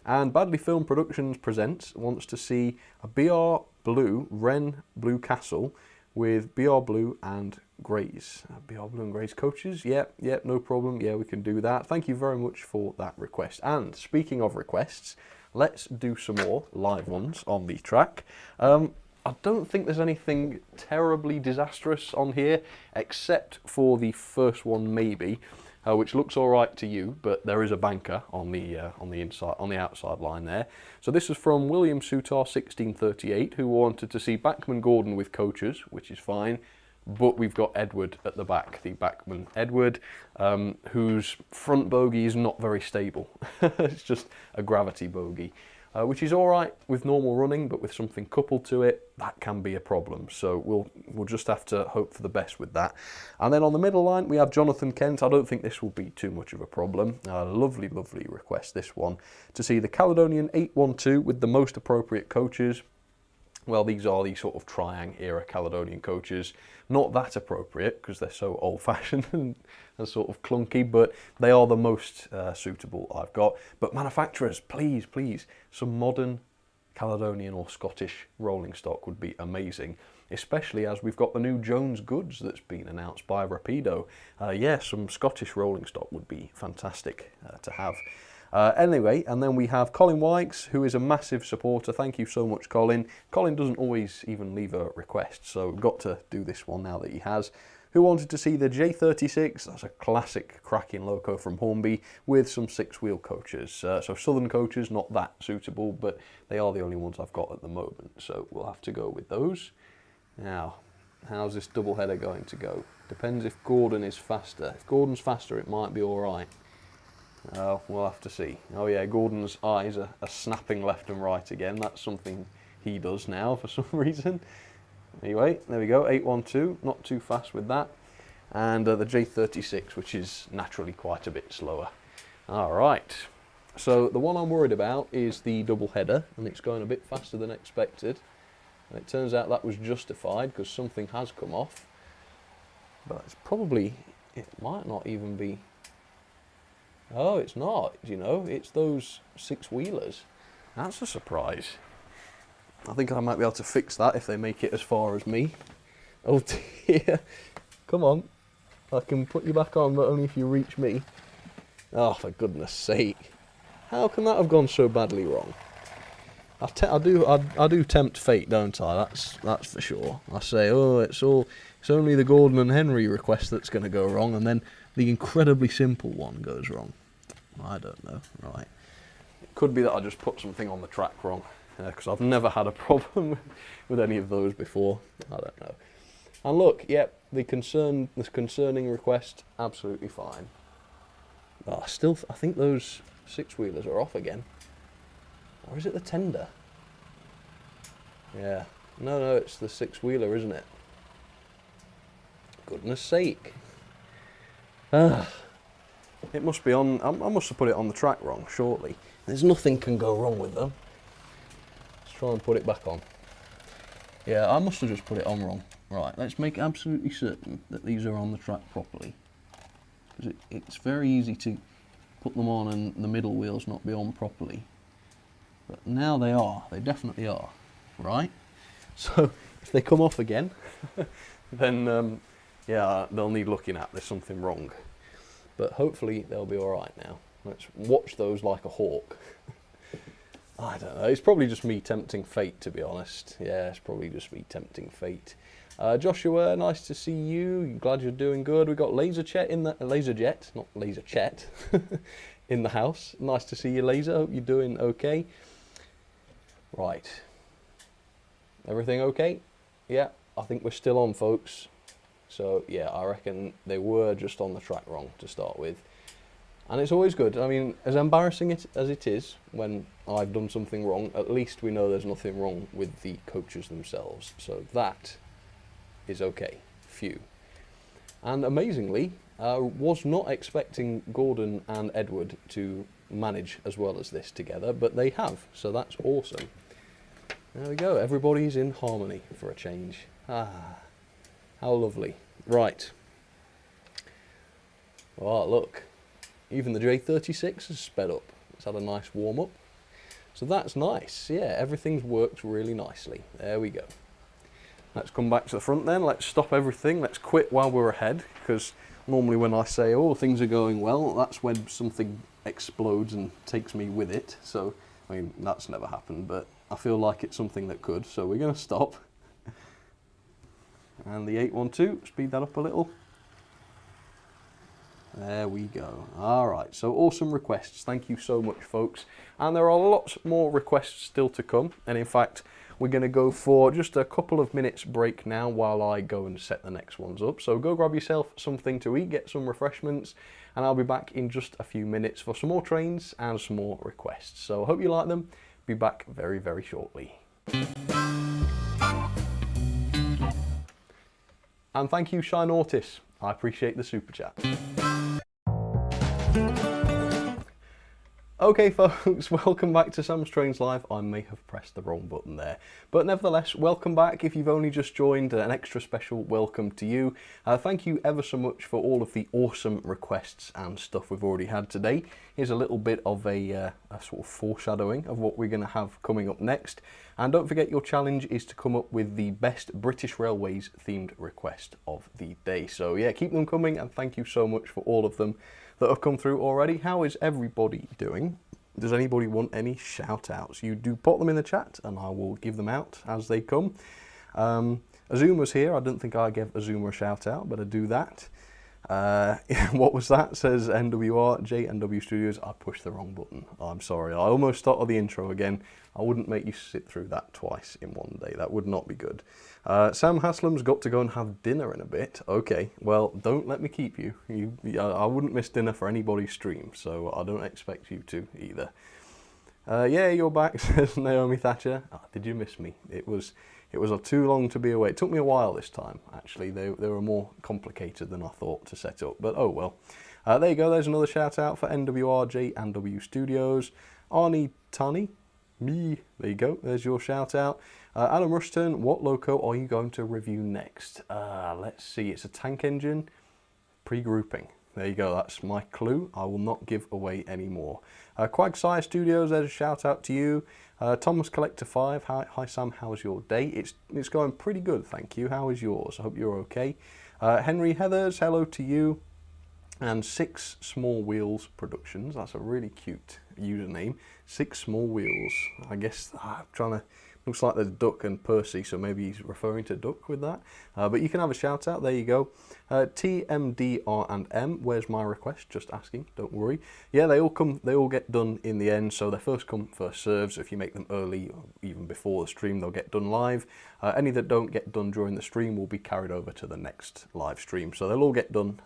Speaker 1: And Badly Film Productions Presents wants to see a BR Blue Wren Blue Castle with BR Blue and Greys. BR Blue and Greys coaches? Yep, no problem. Yeah, we can do that. Thank you very much for that request. And speaking of requests, let's do some more live ones on the track. I don't think there's anything terribly disastrous on here, except for the first one maybe, which looks all right to you, but there is a banker on the outside line there. So this is from William Soutar 1638, who wanted to see Bachman Gordon with coaches, which is fine, but we've got Edward at the back, the Bachman Edward, whose front bogey is not very stable. It's just a gravity bogey. Which is all right with normal running, but with something coupled to it, that can be a problem. So we'll just have to hope for the best with that. And then on the middle line, we have Jonathan Kent. I don't think this will be too much of a problem. Lovely request, this one, to see the Caledonian 812 with the most appropriate coaches. Well, these are the sort of Triang era Caledonian coaches. Not that appropriate because they're so old-fashioned and sort of clunky, but they are the most suitable I've got. But manufacturers, please, some modern Caledonian or Scottish rolling stock would be amazing, especially as we've got the new Jones Goods that's been announced by Rapido. Yeah, some Scottish rolling stock would be fantastic to have. Anyway, and then we have Colin Wykes, who is a massive supporter. Thank you so much, Colin. Colin doesn't always even leave a request, so we've got to do this one now that he has. Who wanted to see the J36, that's a classic cracking loco from Hornby, with some six-wheel coaches. So Southern coaches, not that suitable, but they are the only ones I've got at the moment, so we'll have to go with those. Now, how's this double header going to go? Depends if Gordon is faster. If Gordon's faster, it might be all right. Oh, we'll have to see. Oh yeah, Gordon's eyes are snapping left and right again. That's something he does now for some reason. Anyway, there we go, 812, not too fast with that. And the J36, which is naturally quite a bit slower. All right, so the one I'm worried about is the double header, and it's going a bit faster than expected. And it turns out that was justified because something has come off. But it's probably, it might not even be. Oh, it's not, you know, it's those six-wheelers. That's a surprise. I think I might be able to fix that if they make it as far as me. Oh dear. Come on. I can put you back on, but only if you reach me. Oh, for goodness sake. How can that have gone so badly wrong? I do tempt fate, don't I? That's for sure. I say, oh, it's only the Gordon and Henry request that's going to go wrong, and then the incredibly simple one goes wrong. I don't know. Right. It could be that I just put something on the track wrong, because I've never had a problem with any of those before. I don't know. And look, yep, the concerning request, absolutely fine. Oh, I think those six-wheelers are off again. Or is it the tender? Yeah. No, it's the six-wheeler, isn't it? Goodness sake. It must be on. I must have put it on the track wrong, surely. There's nothing can go wrong with them. Let's try and put it back on. Yeah, I must have just put it on wrong. Right, let's make absolutely certain that these are on the track properly. Because it's very easy to put them on and the middle wheels not be on properly. But now they are. They definitely are. Right? So, if they come off again, then, yeah, they'll need looking at. There's something wrong. But hopefully they'll be alright now. Let's watch those like a hawk. I don't know, it's probably just me tempting fate, to be honest. Yeah, it's probably just me tempting fate. Joshua, nice to see you. Glad you're doing good. We've got Laserjet in the Laserjet, not Laser Chet, in the house. Nice to see you, Laser. Hope you're doing okay. Right. Everything okay? Yeah, I think we're still on, folks. So yeah, I reckon they were just on the track wrong to start with. And it's always good. I mean, as embarrassing as it is when I've done something wrong, at least we know there's nothing wrong with the coaches themselves. So that is okay. Phew. And amazingly, I was not expecting Gordon and Edward to manage as well as this together, but they have. So that's awesome. There we go. Everybody's in harmony for a change. Ah. How lovely. Right. Oh, look. Even the J36 has sped up. It's had a nice warm-up. So that's nice. Yeah, everything's worked really nicely. There we go. Let's come back to the front then. Let's stop everything. Let's quit while we're ahead, because normally when I say, oh, things are going well, that's when something explodes and takes me with it. So, I mean, that's never happened, but I feel like it's something that could. So we're going to stop. And the 812, speed that up a little. There we go. All right, so awesome requests. Thank you so much, folks. And there are lots more requests still to come. And in fact, we're going to go for just a couple of minutes break now while I go and set the next ones up. So go grab yourself something to eat, get some refreshments, and I'll be back in just a few minutes for some more trains and some more requests. So I hope you like them. Be back very, very shortly. And thank you, Shine Ortis. I appreciate the super chat. Okay folks, welcome back to Sam's Trains Live. I may have pressed the wrong button there, but nevertheless, welcome back. If you've only just joined, an extra special welcome to you. Thank you ever so much for all of the awesome requests and stuff we've already had today. Here's a little bit of a sort of foreshadowing of what we're going to have coming up next. And don't forget, your challenge is to come up with the best British Railways themed request of the day. So yeah, keep them coming, and thank you so much for all of them that have come through already. How is everybody doing? Does anybody want any shout outs? You do pop them in the chat and I will give them out as they come. Azuma's here. I don't think I gave Azuma a shout out, but I do that. What was that? Says NWR, JNW Studios. I pushed the wrong button. I'm sorry. I almost started the intro again. I wouldn't make you sit through that twice in one day. That would not be good. Sam Haslam's got to go and have dinner in a bit. Okay, well, don't let me keep you. I wouldn't miss dinner for anybody's stream, so I don't expect you to either. Yeah, you're back, says Naomi Thatcher. Oh, did you miss me? It was too long to be away. It took me a while this time, actually. They were more complicated than I thought to set up, but oh well. There you go, there's another shout out for NWRJ and W Studios. Arnie Tani, me, there you go, there's your shout out. Adam Rushton, what loco are you going to review next? Let's see, it's a tank engine pre-grouping. There you go, that's my clue. I will not give away any more. Quagsire Studios, there's a shout out to you. Thomas Collector 5, hi Sam, how's your day? It's going pretty good, thank you. How is yours? I hope you're okay. Henry Heathers, hello to you. And 6 Small Wheels Productions, that's a really cute username. 6 Small Wheels, I guess I'm trying to, looks like there's Duck and Percy, so maybe he's referring to Duck with that. But you can have a shout out, there you go. TMDR&M, where's my request? Just asking, don't worry. Yeah, they all get done in the end, so they're first come, first served. So if you make them early, or even before the stream, they'll get done live. Any that don't get done during the stream will be carried over to the next live stream. So they'll all get done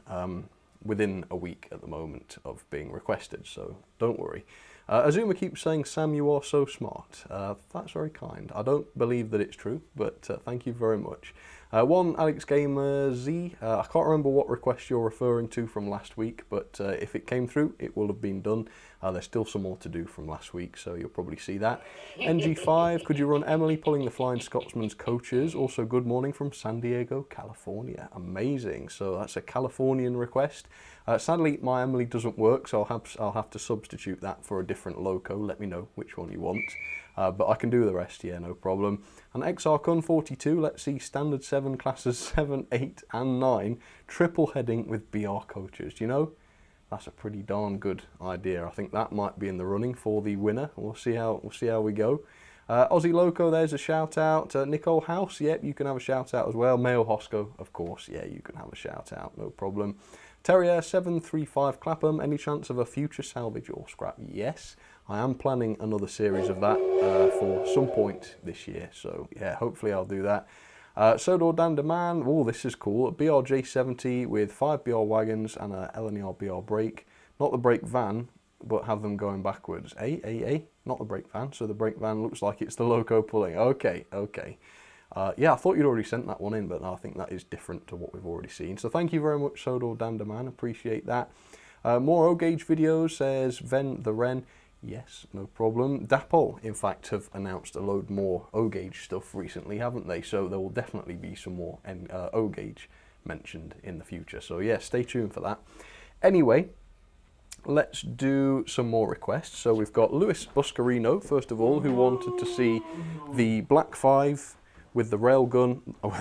Speaker 1: within a week at the moment of being requested, so don't worry. Azuma keeps saying, Sam, you are so smart. That's very kind. I don't believe that it's true, but thank you very much. One Alex Gamer Z, I can't remember what request you're referring to from last week, but if it came through, it will have been done. There's still some more to do from last week, so you'll probably see that. NG5, could you run Emily pulling the Flying Scotsman's coaches? Also, good morning from San Diego, California. Amazing. So that's a Californian request. Sadly, my Emily doesn't work, so I'll have to substitute that for a different loco. Let me know which one you want. But I can do the rest, yeah, no problem. And XRCon 42, let's see, Standard 7, Classes 7, 8 and 9, triple heading with BR coaches. You know, that's a pretty darn good idea. I think that might be in the running for the winner. We'll see how we go. Aussie Loco, there's a shout out. Nicole House, yep, you can have a shout out as well. Mayo Hosco, of course, yeah, you can have a shout out, no problem. Terrier 735 Clapham, any chance of a future salvage or scrap? Yes, I am planning another series of that for some point this year, so yeah, hopefully I'll do that. Sodor Dandaman, oh, this is cool. A BRJ70 with 5 BR wagons and a LNER BR brake. Not the brake van, but have them going backwards. Not the brake van, so the brake van looks like it's the loco pulling. Okay. Yeah, I thought you'd already sent that one in, but I think that is different to what we've already seen. So thank you very much, Sodor Dandaman, appreciate that. More O-Gauge videos, says Ven the Wren. Yes, no problem. Dapol, in fact, have announced a load more O-Gauge stuff recently, haven't they? So there will definitely be some more O-Gauge mentioned in the future. So yeah, stay tuned for that. Anyway, let's do some more requests. So we've got Luis Buscarino, first of all, who wanted to see the Black 5 with the railgun,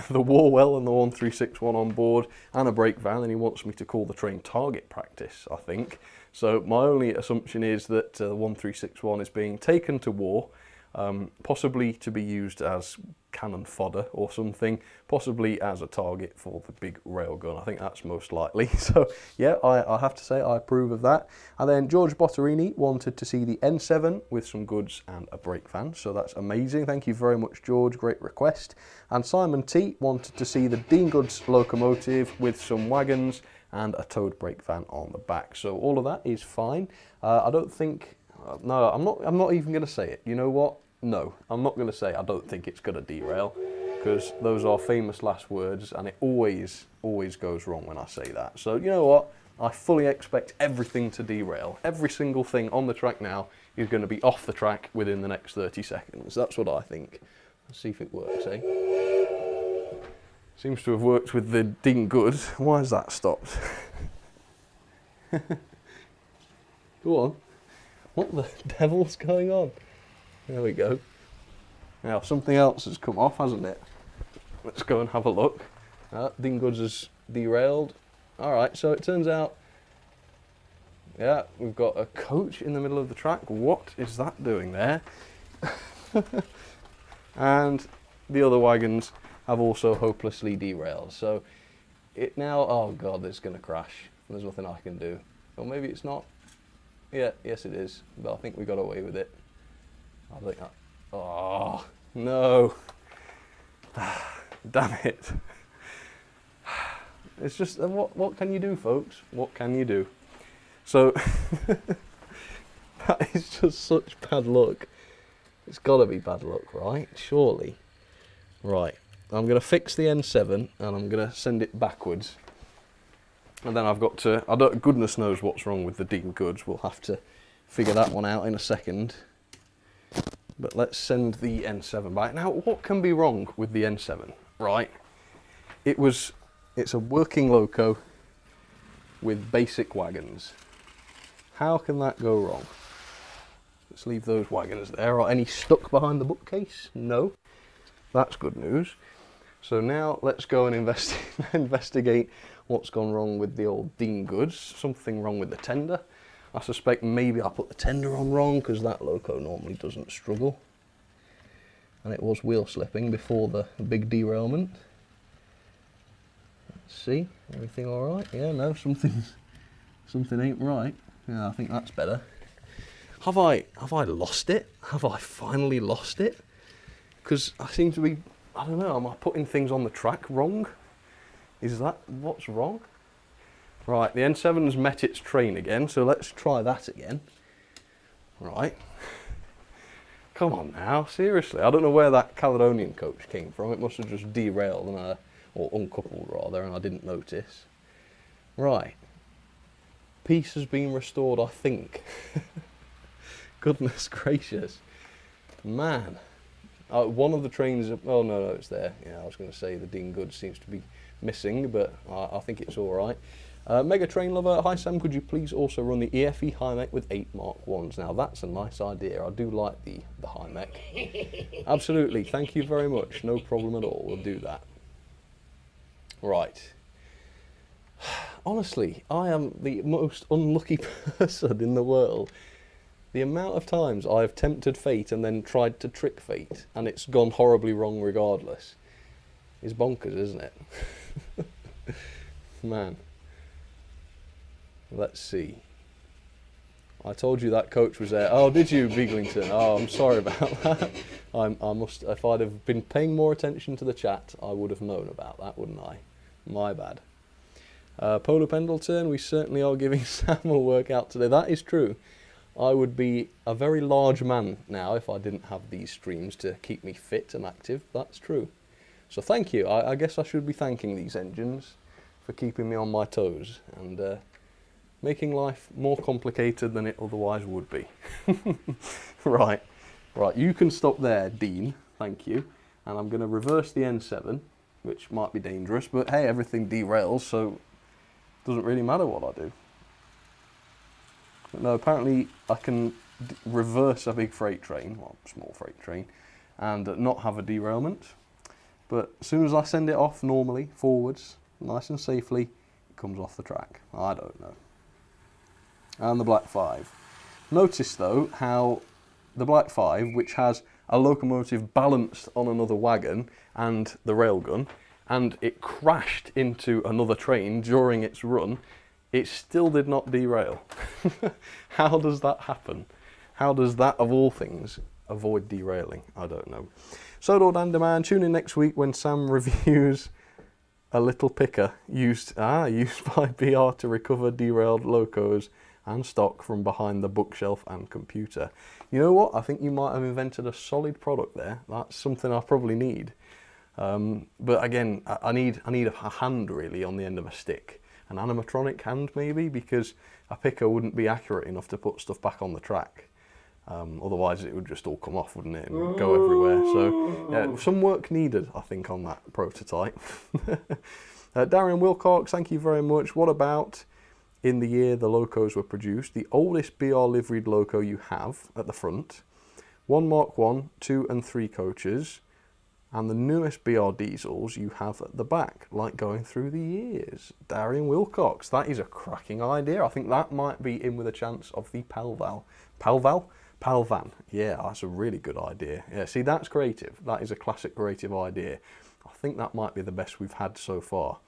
Speaker 1: the Warwell and the 1361 on board, and a brake van, and he wants me to call the train target practice, I think. So my only assumption is that the 1361 is being taken to war, possibly to be used as cannon fodder or something, possibly as a target for the big railgun. I think that's most likely. So yeah, I have to say I approve of that. And then George Botterini wanted to see the N7 with some goods and a brake van, so that's amazing. Thank you very much, George, great request. And Simon T wanted to see the Dean Goods locomotive with some wagons and a towed brake van on the back. So all of that is fine. I don't think, no, I'm not even going to say it. You know what? No, I'm not going to say I don't think it's going to derail, because those are famous last words, and it always goes wrong when I say that. So you know what? I fully expect everything to derail. Every single thing on the track now is going to be off the track within the next 30 seconds. That's what I think. Let's see if it works, eh? Seems to have worked with the Dean Goods. Why has that stopped? Go on. What the devil's going on? There we go. Now something else has come off, hasn't it? Let's go and have a look. Dean Goods has derailed. Alright, so it turns out, yeah, we've got a coach in the middle of the track. What is that doing there? And the other wagons have also hopelessly derailed. So it now, oh god, it's going to crash. There's nothing I can do. Or maybe it's not. Yeah, yes it is. But I think we got away with it. I think that, oh, no. Damn it. It's just, what can you do, folks? What can you do? So, that is just such bad luck. It's got to be bad luck, right? Surely. Right, I'm going to fix the N7 and I'm going to send it backwards. And then I've got to, goodness knows what's wrong with the Dean Goods. We'll have to figure that one out in a second. But let's send the N7 back. Now, what can be wrong with the N7, right? It's a working loco with basic wagons. How can that go wrong? Let's leave those wagons there. Are any stuck behind the bookcase? No. That's good news. So now let's go and investigate what's gone wrong with the old Dean Goods. Something wrong with the tender. I suspect maybe I put the tender on wrong, because that loco normally doesn't struggle. And it was wheel slipping before the big derailment. Let's see, everything alright? Yeah, no, something ain't right. Yeah, I think that's better. Have I lost it? Have I finally lost it? Because I seem to be, I don't know, am I putting things on the track wrong? Is that what's wrong? Right, the N7's met its train again, so let's try that again. Right. Come on now, seriously. I don't know where that Caledonian coach came from. It must have just derailed, and or uncoupled rather, and I didn't notice. Right. Peace has been restored, I think. Goodness gracious. Man. One of the trains, oh no, it's there. Yeah, I was going to say the Dean Goods seems to be missing, but I think it's alright. Mega Train Lover, hi Sam, could you please also run the EFE High-Mech with 8 Mark 1s? Now that's a nice idea, I do like the High-Mech. Absolutely, thank you very much, no problem at all, we'll do that. Right. Honestly, I am the most unlucky person in the world. The amount of times I have tempted fate and then tried to trick fate, and it's gone horribly wrong regardless, is bonkers, isn't it? Man. Let's see. I told you that coach was there. Oh, did you, Beaglington? Oh, I'm sorry about that. I must. If I'd have been paying more attention to the chat, I would have known about that, wouldn't I? My bad. Polar Pendleton, we certainly are giving Sam a workout today. That is true. I would be a very large man now if I didn't have these streams to keep me fit and active. That's true. So thank you. I guess I should be thanking these engines for keeping me on my toes and making life more complicated than it otherwise would be. Right, you can stop there, Dean, thank you. And I'm going to reverse the N7, which might be dangerous, but hey, everything derails, so it doesn't really matter what I do. But no, apparently I can reverse a big freight train, well, small freight train, and not have a derailment. But as soon as I send it off normally, forwards, nice and safely, it comes off the track. I don't know. And the Black 5. Notice though how the Black 5, which has a locomotive balanced on another wagon and the railgun, and it crashed into another train during its run, it still did not derail. How does that happen? How does that, of all things, avoid derailing? I don't know. Sodor Dandaman, tune in next week when Sam reviews a little picker used by BR to recover derailed locos and stock from behind the bookshelf and computer. You know what? I think you might have invented a solid product there. That's something I probably need. But again, I need a hand really on the end of a stick. An animatronic hand maybe, because a picker wouldn't be accurate enough to put stuff back on the track. Otherwise it would just all come off, wouldn't it, and go everywhere. So yeah, some work needed, I think, on that prototype. Darian Wilcox, thank you very much. What about in the year the locos were produced, the oldest BR liveried loco you have at the front, 1 Mark 1, 2 and 3 coaches, and the newest BR diesels you have at the back, like going through the years? Darian Wilcox, that is a cracking idea. I think that might be in with a chance of the Palval. Palvan. Yeah, that's a really good idea. Yeah, see, that's creative. That is a classic creative idea. I think that might be the best we've had so far.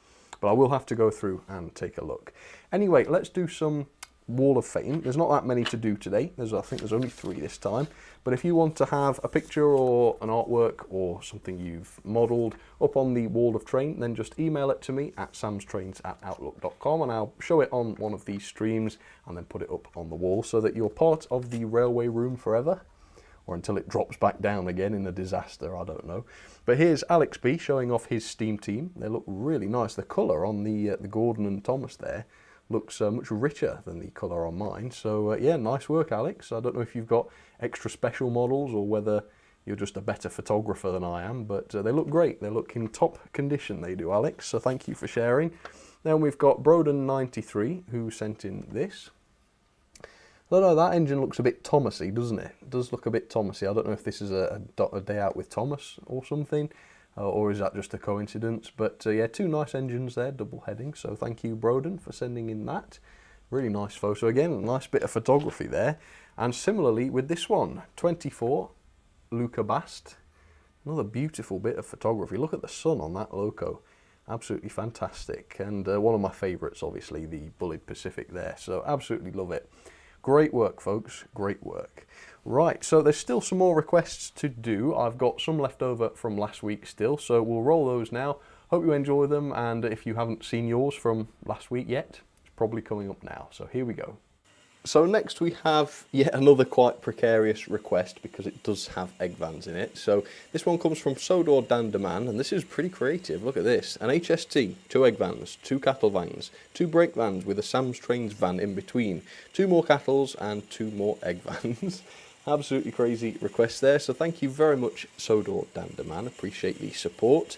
Speaker 1: But I will have to go through and take a look. Anyway, let's do some Wall of Fame. There's not that many to do today. I think there's only 3 this time. But if you want to have a picture or an artwork or something you've modelled up on the Wall of Train, then just email it to me at samstrains@outlook.com and I'll show it on one of these streams and then put it up on the wall so that you're part of the railway room forever. Or until it drops back down again in a disaster, I don't know. But here's Alex B showing off his steam team. They look really nice. The colour on the Gordon and Thomas there looks much richer than the colour on mine. So yeah, nice work, Alex. I don't know if you've got extra special models or whether you're just a better photographer than I am, but they look great. They look in top condition, they do, Alex. So thank you for sharing. Then we've got Broden93, who sent in this. I don't know, that engine looks a bit Thomasy, doesn't it? It does look a bit Thomasy. I don't know if this is a day out with Thomas or something, or is that just a coincidence? But yeah, 2 nice engines there, double heading. So thank you, Broden, for sending in that. Really nice photo. Again, a nice bit of photography there. And similarly with this one, 24, Luca Bast. Another beautiful bit of photography. Look at the sun on that loco. Absolutely fantastic. And one of my favourites, obviously, the Bullied Pacific there. So absolutely love it. Great work, folks, great work. Right, so there's still some more requests to do. I've got some left over from last week still, so we'll roll those now. Hope you enjoy them, and if you haven't seen yours from last week yet, it's probably coming up now. So here we go. So next we have yet another quite precarious request because it does have egg vans in it. So this one comes from Sodor Dandaman, and this is pretty creative. Look at this. An HST, 2 egg vans, 2 cattle vans, 2 brake vans with a Sam'sTrains van in between, 2 more cattles and 2 more egg vans. Absolutely crazy request there. So thank you very much, Sodor Dandaman. Appreciate the support.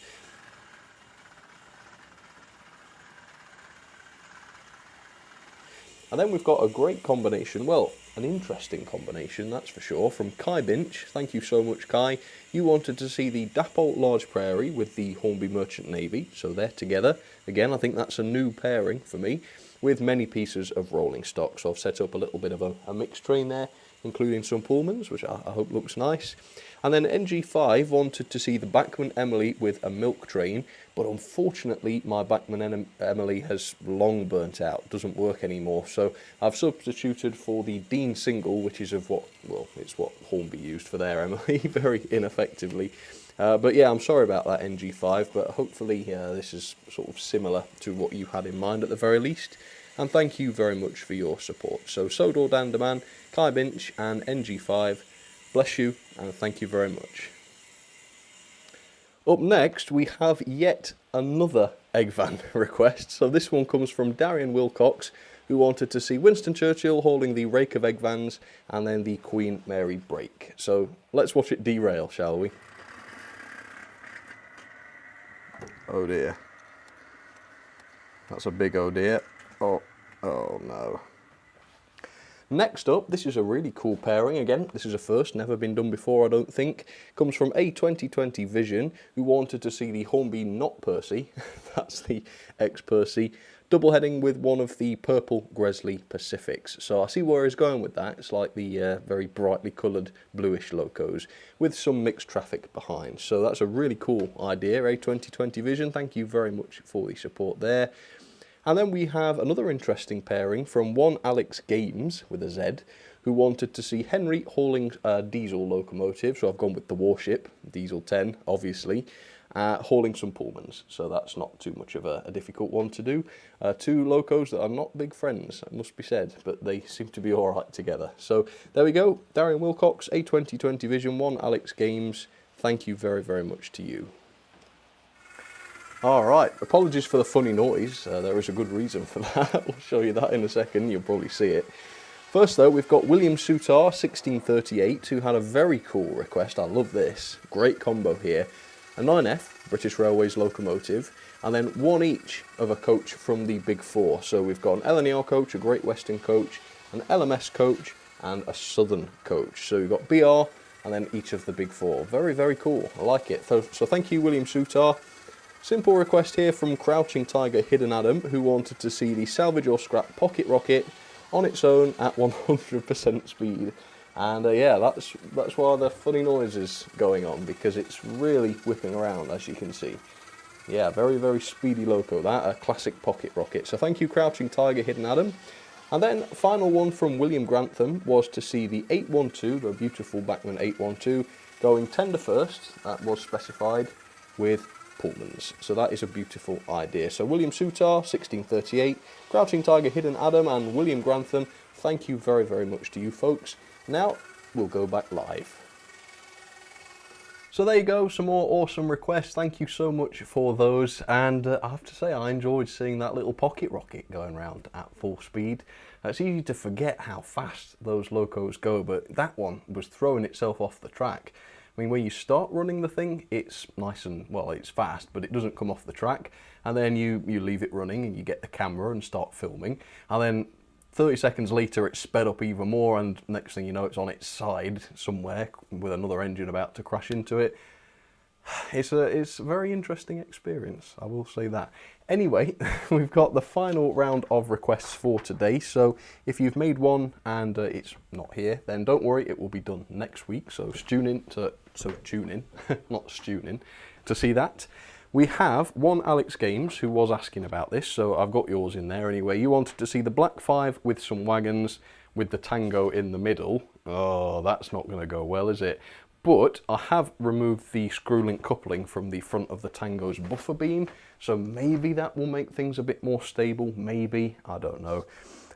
Speaker 1: And then we've got a great combination, well, an interesting combination, that's for sure, from Kai Binch. Thank you so much, Kai. You wanted to see the Dapol Large Prairie with the Hornby Merchant Navy, so they're together. Again, I think that's a new pairing for me, with many pieces of rolling stock. So I've set up a little bit of a mixed train there, including some Pullmans, which I hope looks nice. And then NG5 wanted to see the Bachmann Emily with a milk train, but unfortunately my Bachmann Emily has long burnt out, doesn't work anymore. So I've substituted for the Dean single, which is of what, well, it's what Hornby used for their Emily, very ineffectively. But yeah, I'm sorry about that, NG5, but hopefully this is sort of similar to what you had in mind at the very least. And thank you very much for your support. So Sodor Dandaman, Kai Binch and NG5, bless you and thank you very much. Up next we have yet another egg van request. So this one comes from Darian Wilcox, who wanted to see Winston Churchill hauling the rake of egg vans and then the Queen Mary brake. So let's watch it derail, shall we? Oh dear. That's a big oh dear. Oh no. Next up, this is a really cool pairing. Again, this is a first, never been done before, I don't think. Comes from a 2020 Vision, who wanted to see the Hornby Not Percy, that's the ex-Percy, double heading with one of the purple Gresley Pacifics. So I see where he's going with that. It's like the very brightly coloured bluish locos with some mixed traffic behind. So that's a really cool idea, a 2020 Vision. Thank you very much for the support there. And then we have another interesting pairing from one Alex Games, with a Z, who wanted to see Henry hauling a diesel locomotive, so I've gone with the Warship, Diesel 10, obviously, hauling some Pullmans, so that's not too much of a difficult one to do. Two locos that are not big friends, it must be said, but they seem to be alright together. So there we go, Darian Wilcox, a 2020 Vision 1, Alex Games, thank you very, very much to you. Alright, apologies for the funny noise, there is a good reason for that, I'll show you that in a second, you'll probably see it. First though, we've got William Soutar, 1638, who had a very cool request, I love this, great combo here. A 9F, British Railways locomotive, and then one each of a coach from the Big Four. So we've got an LNER coach, a Great Western coach, an LMS coach, and a Southern coach. So we've got BR, and then each of the Big Four. Very, very cool, I like it. So thank you, William Soutar. Simple request here from Crouching Tiger Hidden Adam, who wanted to see the salvage or scrap pocket rocket on its own at 100% speed. And yeah, that's why the funny noise is going on, because it's really whipping around, as you can see. Yeah, very, very speedy loco, that, a classic pocket rocket. So thank you, Crouching Tiger Hidden Adam. And then final one from William Grantham was to see the 812, the beautiful Bachmann 812, going tender first, that was specified, with Pullmans. So that is a beautiful idea. So William Soutar, 1638, Crouching Tiger Hidden Adam, and William Grantham, thank you very, very much to you folks. Now we'll go back live. So there you go, some more awesome requests. Thank you so much for those, and I have to say I enjoyed seeing that little pocket rocket going around at full speed. It's easy to forget how fast those locos go, but that one was throwing itself off the track. I mean, when you start running the thing, it's nice and, well, it's fast, but it doesn't come off the track. And then you leave it running and you get the camera and start filming. And then 30 seconds later, it's sped up even more, and next thing you know, it's on its side somewhere with another engine about to crash into it. It's a very interesting experience, I will say that. Anyway, we've got the final round of requests for today, so if you've made one and it's not here, then don't worry, it will be done next week, so tune in, not stew in, to see that. We have one Alex Games who was asking about this, so I've got yours in there anyway. You wanted to see the Black 5 with some wagons with the Tango in the middle. Oh, that's not going to go well, is it? But I have removed the screw-link coupling from the front of the Tango's buffer beam, so maybe that will make things a bit more stable, maybe, I don't know.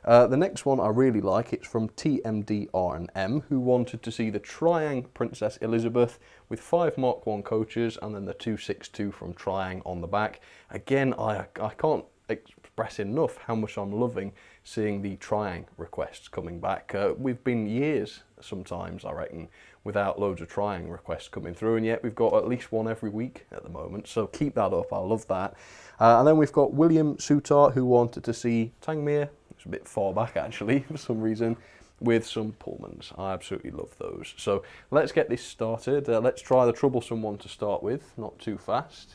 Speaker 1: The next one I really like, it's from TMDR&M, who wanted to see the Triang Princess Elizabeth with 5 Mark 1 coaches and then the 262 from Triang on the back. Again, I can't express enough how much I'm loving seeing the Triang requests coming back. We've been years sometimes, I reckon, without loads of Triang requests coming through, and yet we've got at least one every week at the moment, so keep that up, I love that. And then we've got William Soutar, who wanted to see Tangmere, it's a bit far back actually for some reason, with some Pullmans. I absolutely love those. So let's get this started. Let's try the troublesome one to start with, not too fast.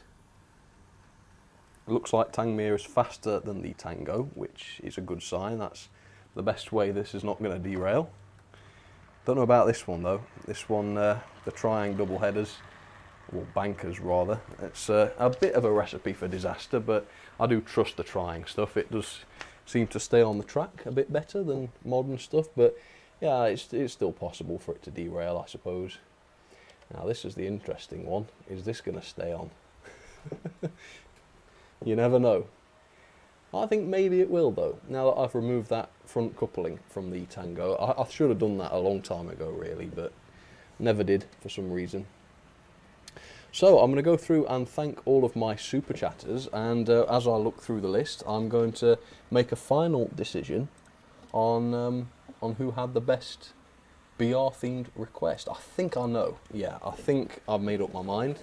Speaker 1: It looks like Tangmere is faster than the Tango, which is a good sign. That's the best way this is not going to derail. Don't know about this one though. This one, the Triang double headers, or bankers rather. It's a bit of a recipe for disaster, but I do trust the Triang stuff. It does seem to stay on the track a bit better than modern stuff, but yeah, it's still possible for it to derail, I suppose. Now this is the interesting one. Is this going to stay on? You never know. I think maybe it will though, now that I've removed that front coupling from the Tango. I should have done that a long time ago really, but never did for some reason. So I'm going to go through and thank all of my super chatters, and as I look through the list, I'm going to make a final decision on who had the best BR themed request. I think I know, yeah, I think I've made up my mind,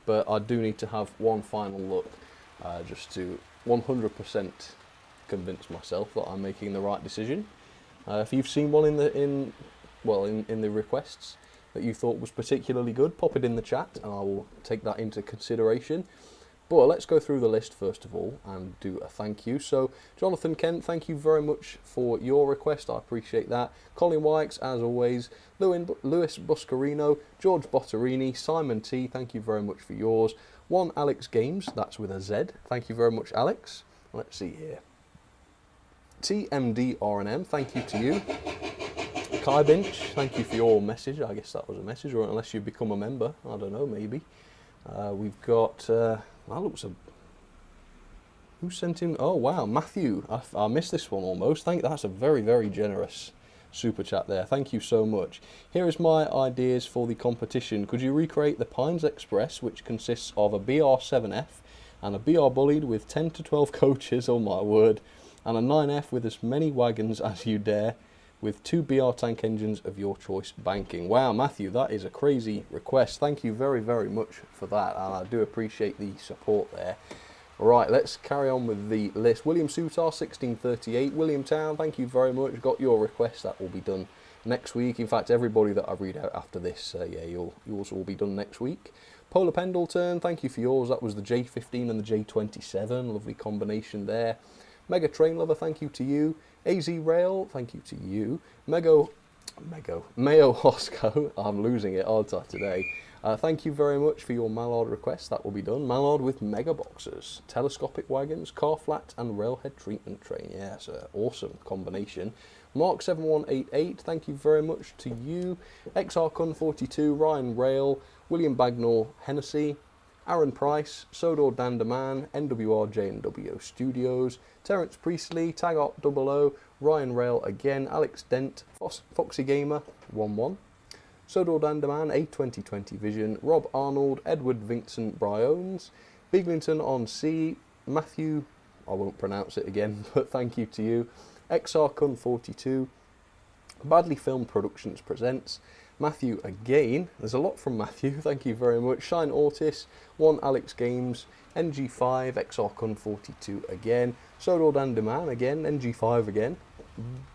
Speaker 1: but I do need to have one final look just to 100% convince myself that I'm making the right decision. If you've seen one in the requests that you thought was particularly good, pop it in the chat and I will take that into consideration. But let's go through the list first of all and do a thank you. So Jonathan Kent, thank you very much for your request, I appreciate that. Colin Wykes, as always. Lewis Buscarino, George Botterini, Simon T, thank you very much for yours. One Alex Games, that's with a Z, thank you very much Alex. Let's see here. TMDRNM, thank you to you. Kai Binch, thank you for your message. I guess that was a message, or unless you've become a member, I don't know, maybe. We've got, that looks a, who sent him? Oh wow, Matthew, I missed this one almost. That's a very, very generous super chat there. Thank you so much. Here is my ideas for the competition. Could you recreate the Pines Express, which consists of a BR7F and a BR Bullied with 10 to 12 coaches, oh my word, and a 9F with as many wagons as you dare, with 2 BR tank engines of your choice banking. Wow, Matthew, that is a crazy request. Thank you very, very much for that, and I do appreciate the support there. Right, let's carry on with the list. William Sutar, 1638. William Town, thank you very much. Got your request. That will be done next week. In fact, everybody that I read out after this, yeah, yours will be done next week. Polar Pendleton, thank you for yours. That was the J15 and the J27. Lovely combination there. Mega Train Lover, thank you to you. AZ Rail, thank you to you. Mayo Hosco, I'm losing it, aren't I, today? Thank you very much for your Mallard request, that will be done. Mallard with mega boxes, telescopic wagons, car flat and railhead treatment train. Yeah, it's an awesome combination. Mark7188, thank you very much to you. XRCun42, Ryan Rail, William Bagnall Hennessy, Aaron Price, Sodor Dandaman, NWR J&WO Studios, Terence Priestley, Tagot 00, Ryan Rail again, Alex Dent, Foxy Gamer 11, Sodor Dandaman, a 2020 Vision, Rob Arnold, Edward Vincent Briones, Biglington on Sea, Matthew, I won't pronounce it again, but thank you to you, XRCun42, Badly Filmed Productions presents, Matthew again, there's a lot from Matthew, thank you very much. Shine Ortis, One Alex Games, NG5, XRCun42 again, Sodor Dandaman again, NG5 again,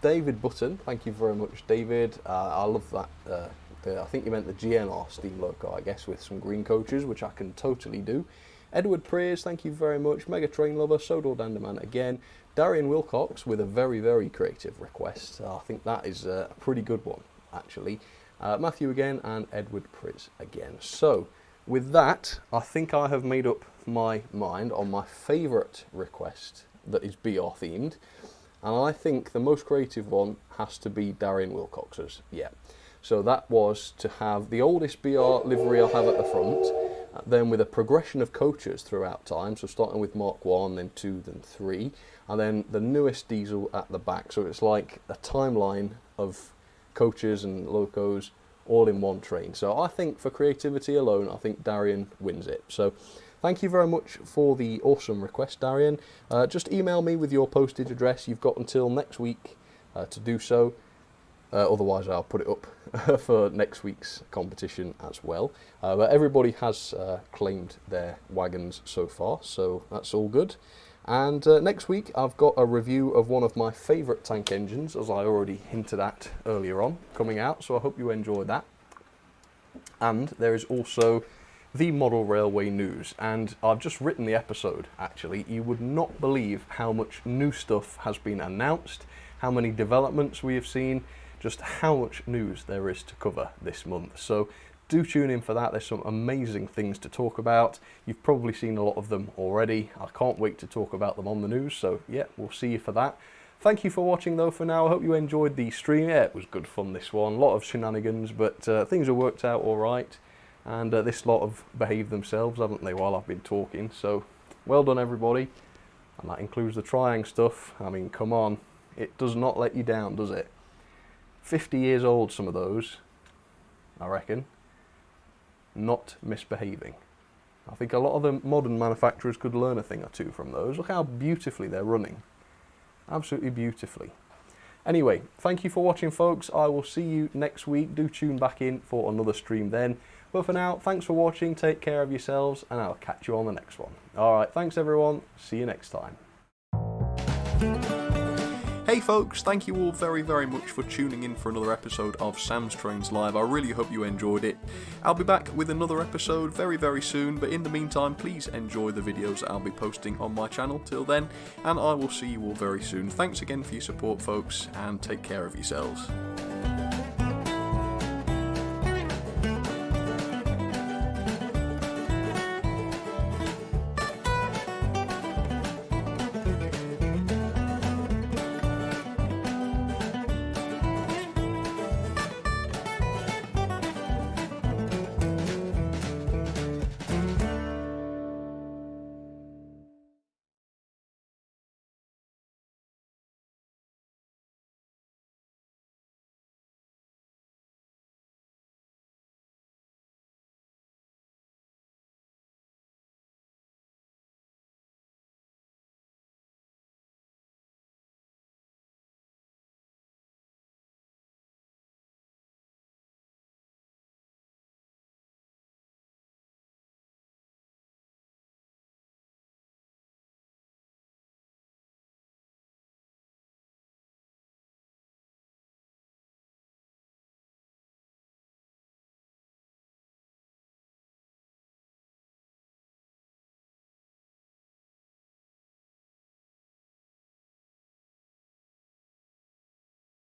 Speaker 1: David Button, thank you very much David, I love that, I think you meant the GNR Steam Loco, I guess, with some green coaches, which I can totally do. Edward Preers, thank you very much. Mega Train Lover, Sodor Dandaman again. Darian Wilcox with a very, very creative request. I think that is a pretty good one, actually. Matthew again and Edward Priz again. So, with that, I think I have made up my mind on my favourite request that is BR themed. And I think the most creative one has to be Darian Wilcox's. Yeah. So that was to have the oldest BR livery I'll have at the front, then with a progression of coaches throughout time, so starting with Mark 1, then 2, then 3, and then the newest diesel at the back. So it's like a timeline of coaches and locos all in one train. So I think for creativity alone, I think Darian wins it. So thank you very much for the awesome request, Darian. Just email me with your postage address. You've got until next week to do so. Otherwise I'll put it up for next week's competition as well. But everybody has claimed their wagons so far, so that's all good. And next week I've got a review of one of my favourite tank engines, as I already hinted at earlier on, coming out, so I hope you enjoy that. And there is also the model railway news, and I've just written the episode actually. You would not believe how much new stuff has been announced, how many developments we have seen, just how much news there is to cover this month. So do tune in for that. There's some amazing things to talk about. You've probably seen a lot of them already. I can't wait to talk about them on the news. So yeah, we'll see you for that. Thank you for watching though for now. I hope you enjoyed the stream. Yeah, it was good fun this one. A lot of shenanigans, but things have worked out all right. And this lot have behaved themselves, haven't they, while I've been talking. So well done everybody. And that includes the trying stuff. I mean, come on. It does not let you down, does it? 50 years old, some of those, I reckon, not misbehaving. I think a lot of the modern manufacturers could learn a thing or two from those. Look how beautifully they're running. Absolutely beautifully. Anyway, thank you for watching, folks. I will see you next week. Do tune back in for another stream then. But for now, thanks for watching. Take care of yourselves, and I'll catch you on the next one. All right, thanks everyone. See you next time. Hey folks, thank you all very, very much for tuning in for another episode of Sam's Trains Live. I really hope you enjoyed it. I'll be back with another episode very, very soon, but in the meantime, please enjoy the videos that I'll be posting on my channel till then, and I will see you all very soon. Thanks again for your support, folks, and take care of yourselves.